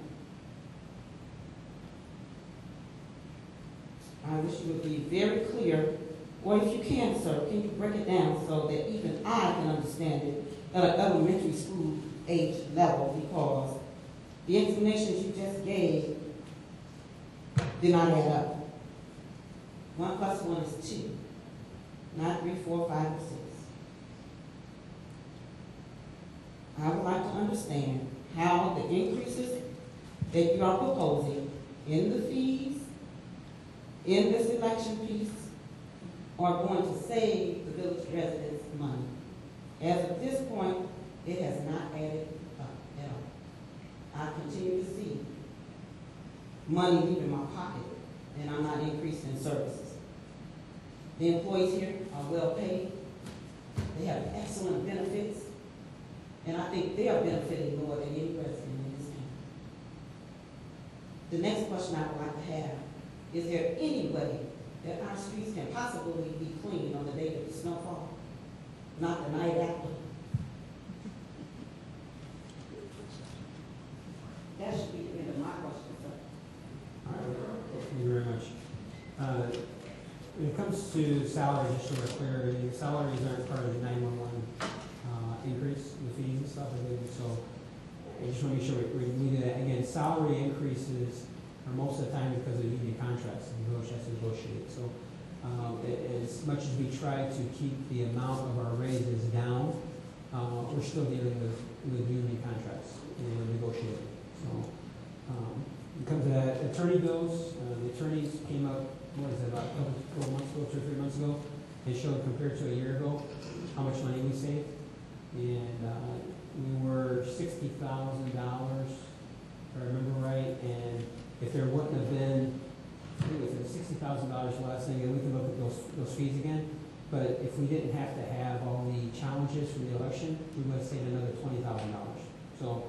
I wish you would be very clear, or if you can, sir, can you break it down so that even I can understand it at an elementary school age level, because the explanations you just gave did not add up. 1 plus 1 is 2, not 3, 4, 5, or 6. I would like to understand how the increases that you are proposing in the fees, in this election piece, are going to save the village residents money. As of this point, it has not added up at all. I continue to see money leaving my pocket, and I'm not increasing services. The employees here are well paid. They have excellent benefits, and I think they are benefiting more than any resident in this town. The next question I would like to have, is there any way that our streets can possibly be clean on the day of the snowfall, not the night after? That should be the end of my question, sir. All right. Thank you very much. When it comes to salaries, just so we're clear, the salaries aren't part of the 911 increase in the fees and stuff. So I just want to make sure we do that. Again, salary increases are most of the time because of union contracts, and the village has to negotiate. So as much as we try to keep the amount of our raises down, we're still dealing with union contracts and negotiating. So when it comes to that, attorney bills, the attorneys came up, what is it, about a couple months ago, 2 or 3 months ago. They showed compared to a year ago how much money we saved. And we were $60,000, if I remember right, and if there wouldn't have been, I think it was $60,000 less, then we can look at those fees again. But if we didn't have to have all the challenges from the election, we would have saved another $20,000. So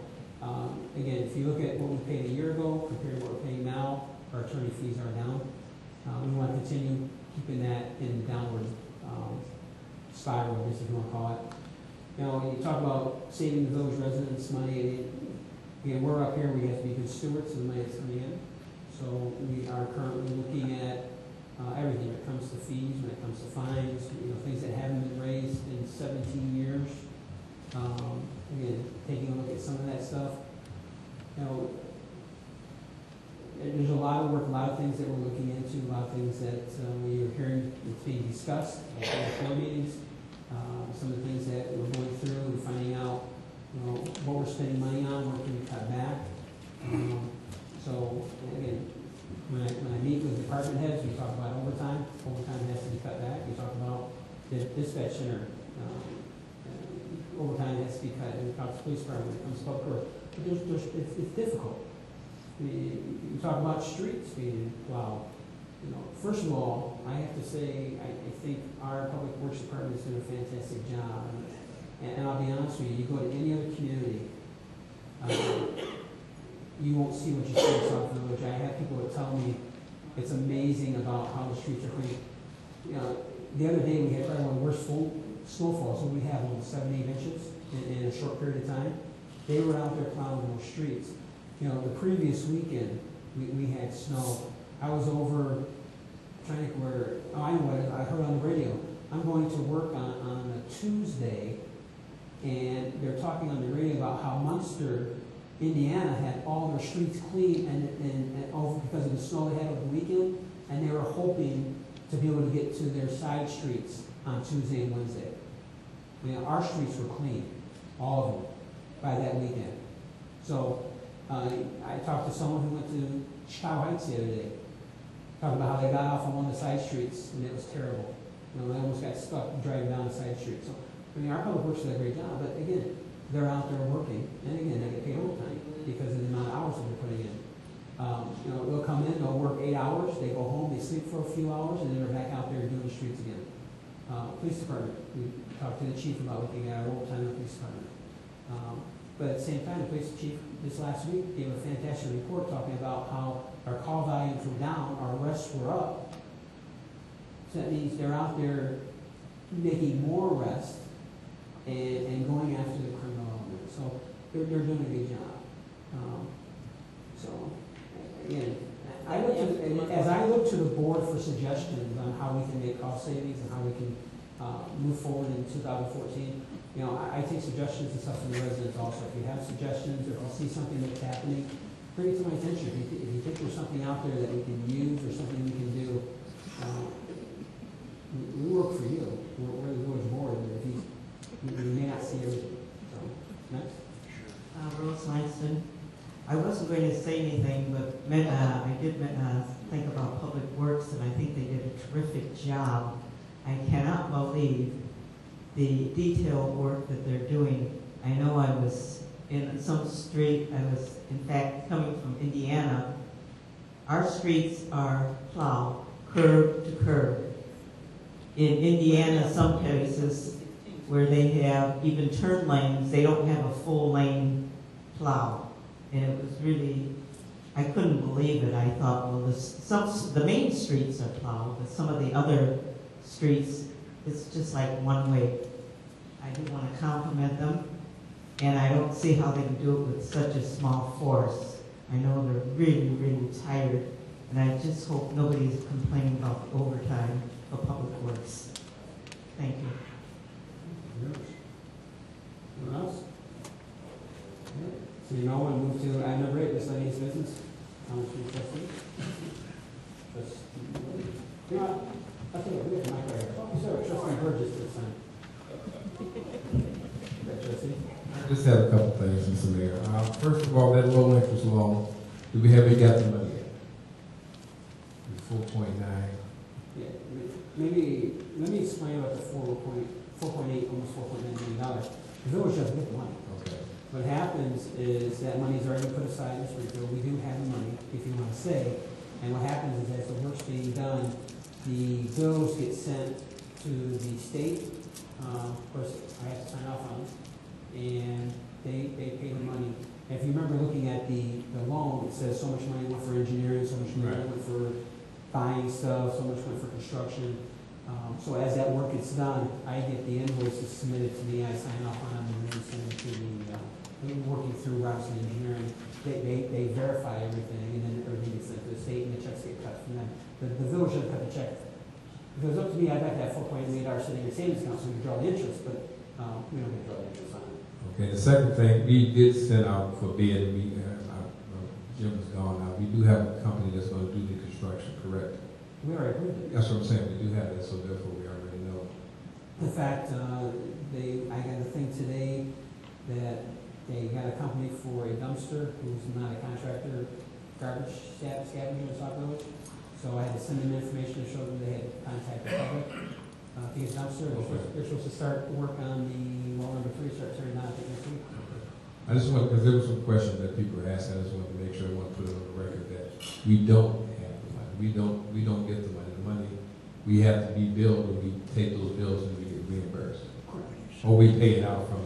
again, if you look at what we paid a year ago compared to what we're paying now, our attorney fees are down. We want to continue keeping that in the downward You know, when you talk about saving the village residents money, again, we're up here, we have to be good stewards of the money that's coming in. So we are currently looking at everything when it comes to fees, when it comes to fines, you know, things that haven't been raised in 17 years. Again, taking a look at some of that stuff. You know, there's a lot of work, a lot of things that we're looking into, a lot of things that you're hearing that's being discussed at the board meetings. Some of the things that we're going through and finding out, you know, what we're spending money on, what can we cut back. So again, when I meet with department heads, we talk about overtime. Overtime has to be cut back. We talk about the dispatch center. Overtime has to be cut. And we talk to the police department when it comes to public work. But it's difficult. You talk about streets being plowed. You know, first of all, I have to say I think our public works department is doing a fantastic job. And I'll be honest with you, you go to any other community, you won't see what you see in Sauk Village. I have people that tell me it's amazing about how the streets are clean. You know, the other day we had probably one of the worst snowfalls, so we have almost 7, 8 inches in a short period of time. They were out there plowing those streets. You know, the previous weekend we had snow. I was over trying to think where, I know what I heard on the radio. I'm going to work on a Tuesday, and they're talking on the radio about how Munster, Indiana had all their streets clean and over because of the snow they had over the weekend, and they were hoping to be able to get to their side streets on Tuesday and Wednesday. You know, our streets were clean, all of them, by that weekend. So I talked to someone who went to Chicago Heights the other day, talking about how they got off on one of the side streets, and it was terrible. You know, they almost got stuck driving down the side street. So, I mean, our public works does a great job, but again, they're out there working, and again, they get paid overtime because of the amount of hours that they're putting in. You know, they'll come in, they'll work 8 hours, they go home, they sleep for a few hours, and then they're back out there doing the streets again. Police department, we talked to the chief about looking at our overtime in the police department. But at the same time, the police chief this last week gave a fantastic report talking about how our call volumes were down, our arrests were up. So that means they're out there making more arrests and going after the criminal element. So they're doing a good job. So again, as I look to the board for suggestions on how we can make cost savings and how we can move forward in 2014, you know, I take suggestions and stuff from the residents also. If you have suggestions or if you see something that's happening, bring it to my attention. If you think there's something out there that we can use or something we can do, we work for you. We're the village board, and if you may not see everything. So, next. Rose Langston. I wasn't going to say anything, but I did think about Public Works, and I think they did a terrific job. I cannot believe the detail work that they're doing. I know I was in some street, I was in fact coming from Indiana. Our streets are plowed curb to curb. In Indiana, some places where they have even turn lanes, they don't have a full lane plow. And it was really, I couldn't believe it. I thought, well, the main streets are plowed, but some of the other streets, it's just like one way. I do want to compliment them, and I don't see how they can do it with such a small force. I know they're really, really tired, and I just hope nobody's complaining about the overtime for Public Works. Thank you. Anyone else? Okay. So you know, we'll move to item number 8, miscellaneous business. Council trustee. You know what? I think we have a mic right here. Oh, sorry, Trustee Burgess this time. Trustee? I just have a couple things, Mr. Mayor. First of all, that low interest loan, do we have got the money yet? The 4.9. Yeah, maybe, let me explain about the 4.8, almost $4.9 million. The village doesn't get the money. Okay. What happens is that money's already put aside in Springfield. We do have the money, if you want to say. And what happens is as the work's being done, the bills get sent to the state. Of course, I have to sign off on it. And they pay the money. If you remember looking at the loan, it says so much money went for engineering, so much money went for buying stuff, so much went for construction. So as that work gets done, I get the invoices submitted to me, I sign off on them, and then send them to working through Robinson Engineering. They verify everything, and then everything gets sent to the state, and the checks get cut from them. The village doesn't cut the check. If it was up to me, I'd like to have $4.8 sitting in savings accounts, so we can draw the interest, but we don't get to draw the interest on it. Okay, the second thing, we did send out for bid, Jim is gone now, we do have a company that's gonna do the construction, correct? We already approved it. That's what I'm saying, we do have that, so therefore we already know. In fact, I got a thing today that they got a company for a dumpster who's not a contractor, garbage scavenger in Sauk Village. So I had to send them information to show them they had contacted the public to get dumpster. They're supposed to start work on the wall number 3, start turning on next week. I just want, because there was some questions that people were asking, I just wanted to make sure I want to put it on the record that we don't have the money. We don't get the money. The money, we have to be billed, and we take those bills and we get reimbursed. Correct. Or we pay it out from it.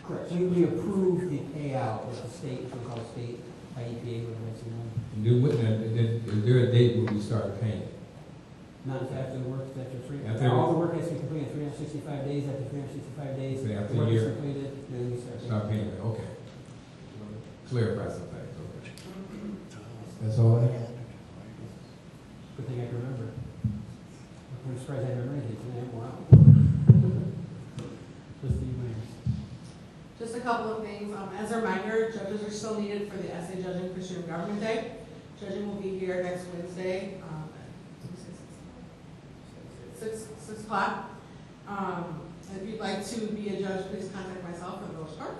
Correct. So we approve the payout with the state, we call it state, IEPA, whatever it's And then, is there a date when we start paying? Not after the work, after After all the work has to be completed in 365 days. After 365 days, Say after the work a year. is completed, then we start. Start paying it, okay. Clarify some things, okay. That's all I have. Good thing I can remember. I'm surprised I remember anything today. Wow. Trustee Myers. Just a couple of things. As a reminder, judges are still needed for the essay judging for Student Government Day. Judging will be here next Wednesday, 6 o'clock. If you'd like to be a judge, please contact myself or the village clerk.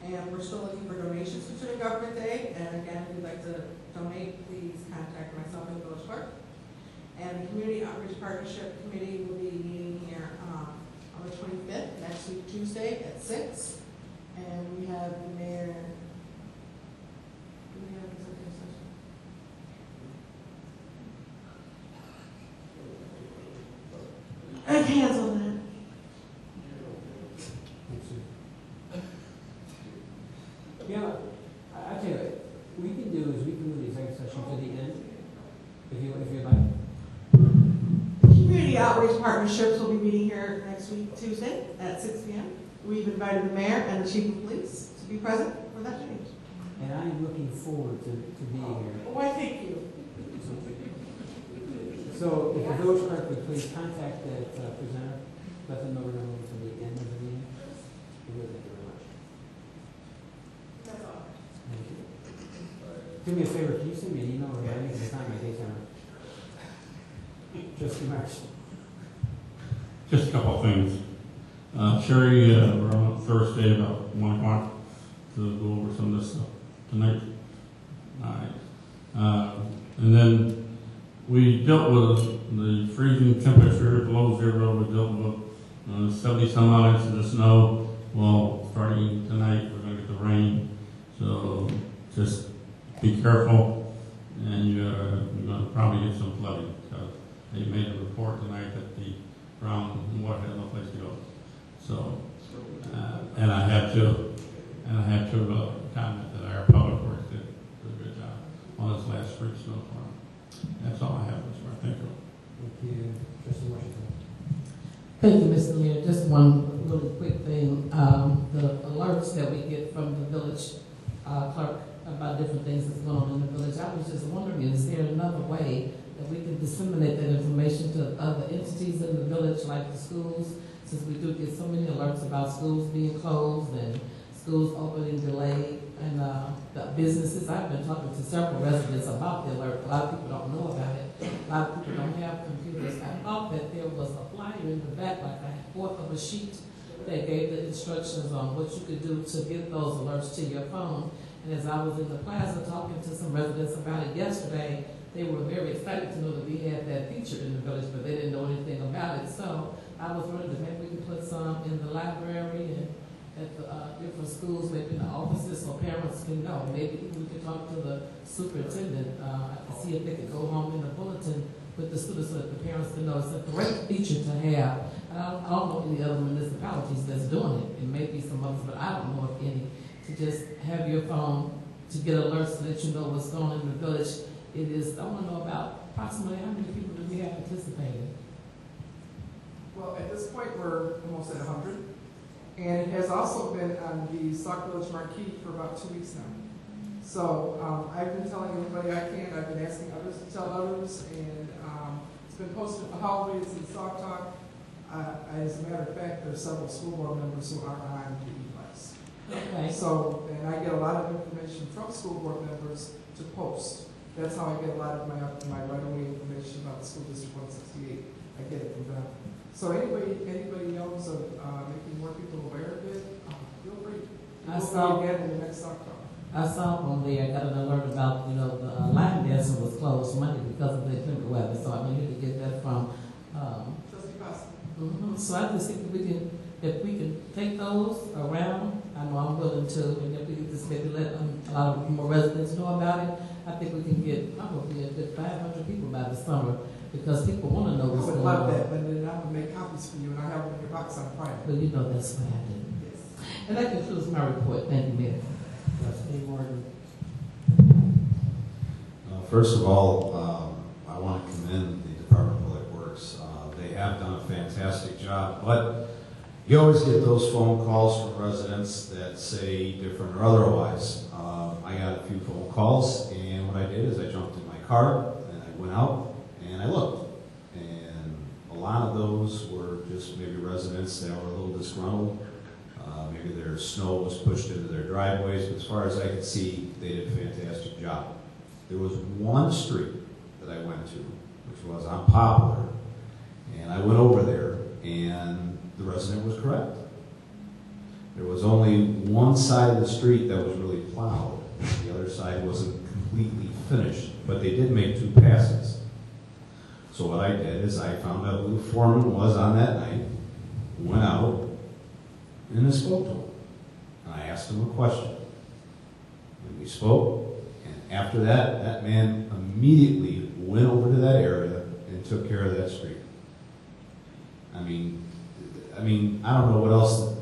And we're still looking for donations for Student Government Day. And again, if you'd like to donate, please contact myself or the village clerk. And the Community Outreach Partnership Committee will be meeting here on the 25th, next week, Tuesday at 6. And we have the mayor. Do we have an executive session? I cancel that. Yeah, I tell you what, we can do is we can move the executive session to the end, if you'd like. Community Outreach Partnerships will be meeting here next week, Tuesday at 6 p.m. We've invited the mayor and the chief of police to be present for that meeting. And I'm looking forward to being here. Why, thank you. So if the village clerk would please contact that presenter, let them know we're going to move to the end of the meeting. We would thank you very much. That's all. Thank you. Do me a favor, can you send me an email or writing at the time my date's on? Trustee Marks. Just a couple of things. Sherry, we're on Thursday about 1 o'clock to go over some of this stuff tonight. All right. And then we dealt with the freezing temperature below 0. We dealt with 70 some odd inches of snow. Well, starting tonight, we're going to get the rain. So just be careful, and you're going to probably get some flooding. They made a report tonight that the ground and water had no place to go. So, and I had to comment that our public works did a good job on this last spring snowstorm. That's all I have, Mr. Mayor. Thank you. Thank you. Trustee Washington. Thank you, Mr. Mayor. Just one really quick thing. The alerts that we get from the village clerk about different things that's going on in the village, I was just wondering, is there another way that we can disseminate that information to other entities in the village, like the schools, since we do get so many alerts about schools being closed and schools opening delayed, and the businesses. I've been talking to several residents about the alert. A lot of people don't know about it. A lot of people don't have computers. I thought that there was a flyer in the back, like a fourth of a sheet, that gave the instructions on what you could do to get those alerts to your phone. And as I was in the plaza talking to some residents about it yesterday, they were very excited to know that we had that feature in the village, but they didn't know anything about it. So I was wondering if maybe we could put some in the library and at the different schools, maybe in the offices, so parents can know. Maybe we could talk to the superintendent to see if they could go home in the bulletin with the students so that the parents can know it's a great feature to have. And I don't know any other municipalities that's doing it. It may be some others, but I don't know if any. To just have your phone to get alerts to let you know what's going on in the village. It is, I want to know about approximately how many people do we have participating? Well, at this point, we're almost at 100. And it has also been on the Sauk Village Marquee for about 2 weeks now. So I've been telling everybody I can. I've been asking others to tell others. And it's been posted in the hallways in Sauk Talk. As a matter of fact, there's several school board members who are on the e-class. Okay. So, and I get a lot of information from school board members to post. That's how I get a lot of my right-of-way information about the school district 168. I get it from them. So anybody knows of making more people aware of it, feel free. I saw again in the next Talk. I saw on there, I got an alert about, the line dancing was closed Monday because of the inclement weather. So I need to get that from, Trustee Costa. So I just think if we can take those around, I know I'm willing to, and if we can just maybe let a lot of more residents know about it, I think we can get probably a good 500 people by the summer, because people want to know what's going on. I would love that, but then I'm going to make copies for you, and I have them in your box on Friday. But that's what I did. Yes. And that concludes my report. Thank you, Mayor. Trustee Morgan. First of all, I want to commend the Department of Public Works. They have done a fantastic job, but you always get those phone calls from residents that say different or otherwise. I got a few phone calls, and what I did is I jumped in my car, and I went out, and I looked. And a lot of those were just maybe residents that were a little disgruntled. Maybe their snow was pushed into their driveways, but as far as I could see, they did a fantastic job. There was one street that I went to, which was on Poplar, and I went over there, and the resident was correct. There was only one side of the street that was really plowed. The other side wasn't completely finished, but they did make 2 passes. So what I did is I found out who the foreman was on that night, went out, and I spoke to him. And I asked him a question. And we spoke, and after that, that man immediately went over to that area and took care of that street. I mean, I don't know what else,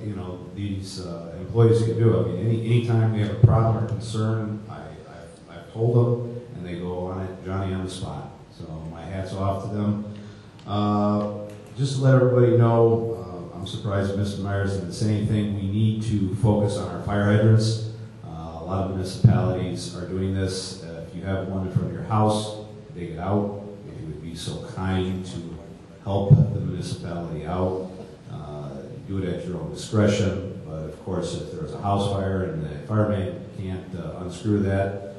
these employees can do. I mean, anytime they have a problem or concern, I've told them, and they go on it, Johnny on the spot. So my hat's off to them. Just to let everybody know, I'm surprised Mr. Myers didn't say anything. We need to focus on our fire hydrants. A lot of municipalities are doing this. If you have one in front of your house, dig it out. If you would be so kind to help the municipality out, do it at your own discretion. But of course, if there's a house fire and the fireman can't unscrew that,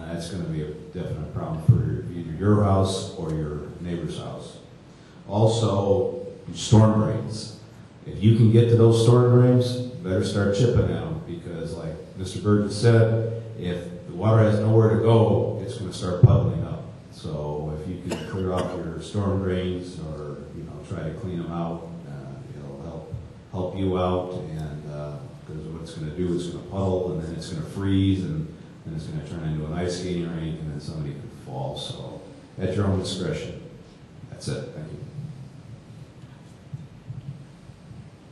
that's going to be a definite problem for either your house or your neighbor's house. Also, storm drains. If you can get to those storm drains, better start chipping at them, because like Mr. Burgess said, if the water has nowhere to go, it's going to start puddling up. So if you can clear off your storm drains or try to clean them out, it'll help you out. And because what it's going to do is going to puddle, and then it's going to freeze, and then it's going to turn into an ice skating rink, and then somebody could fall. So at your own discretion. That's it. Thank you.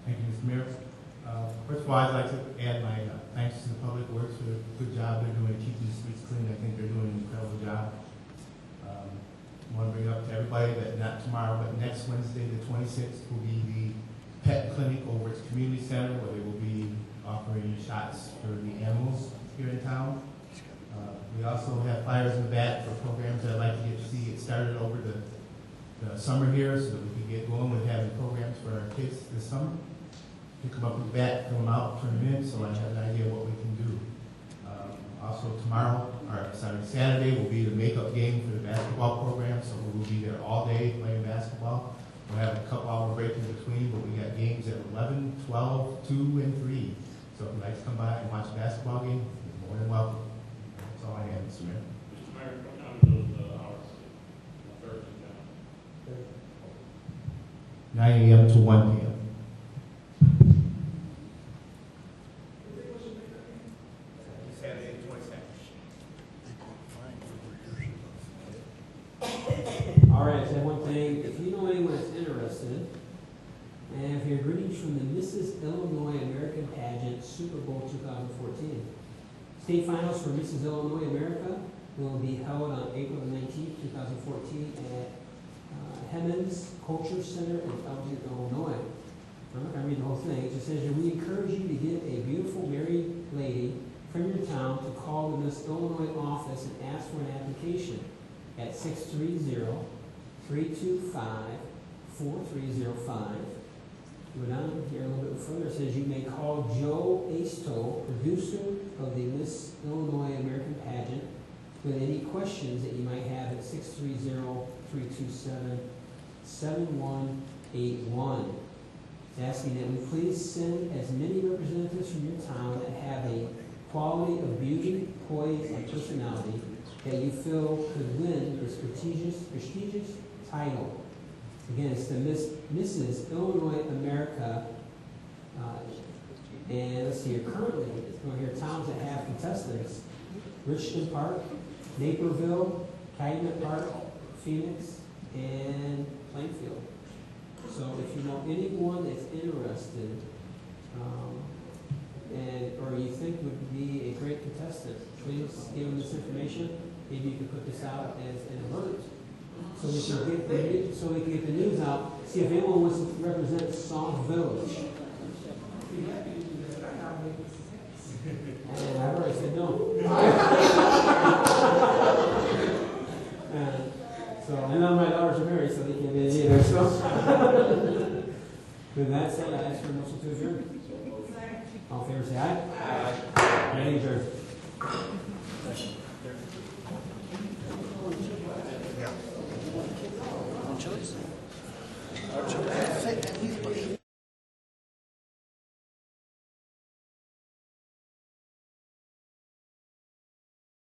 Thank you, Mr. Mayor. First of all, I'd like to add my thanks to the Public Works for the good job they're doing keeping the streets clean. I think they're doing an incredible job. I want to bring up to everybody that not tomorrow, but next Wednesday, the 26th, will be the pet clinic over at the community center, where they will be offering shots for the animals here in town. We also have flyers in the back for programs that I'd like to see get started over the summer here, so that we can get going with having programs for our kids this summer. Pick them up in the back, fill them out, turn them in, so I have an idea what we can do. Also Saturday will be the makeup game for the basketball program, so we will be there all day playing basketball. We'll have a couple hour break in between, but we got games at 11, 12, 2, and 3. So if you'd like to come by and watch a basketball game, you're more than welcome. That's all I have, Mr. Mayor. Mr. Mayor, what time are those hours? Thursday, 9 a.m. to 1 p.m. Saturday, the 22nd. All right, so one thing, if you know anyone that's interested, and if you're greetings from the Mrs. Illinois American Pageant Super Bowl 2014. State finals for Mrs. Illinois America will be held on April 19th, 2014 at Hemmons Culture Center in Elgin, Illinois. I'm not gonna read the whole thing. It just says, we encourage you to get a beautiful married lady from your town to call the Miss Illinois office and ask for an application at 630-325-4305. Go down here a little bit further. It says you may call Joe Asto, producer of the Miss Illinois American pageant, with any questions that you might have at 630-327-7181. It's asking that we please send as many representatives from your town that have a quality of beauty, poise, and personality that you feel could win this prestigious title. Again, it's the Mrs. Illinois America, and let's see here, currently, we're here towns that have contestants: Richmond Park, Naperville, Calumet Park, Phoenix, and Plainfield. So if you know anyone that's interested, or you think would be a great contestant, please give them this information. Maybe you can put this out as an alert, so we can get the news out. See if anyone wants to represent Sauk Village. And I've already said no. And none of my daughters are married, so they can't be in either. So, with that said, I ask for a motion to adjourn. All in favor, say aye. Aye. Meeting adjourned. Choice.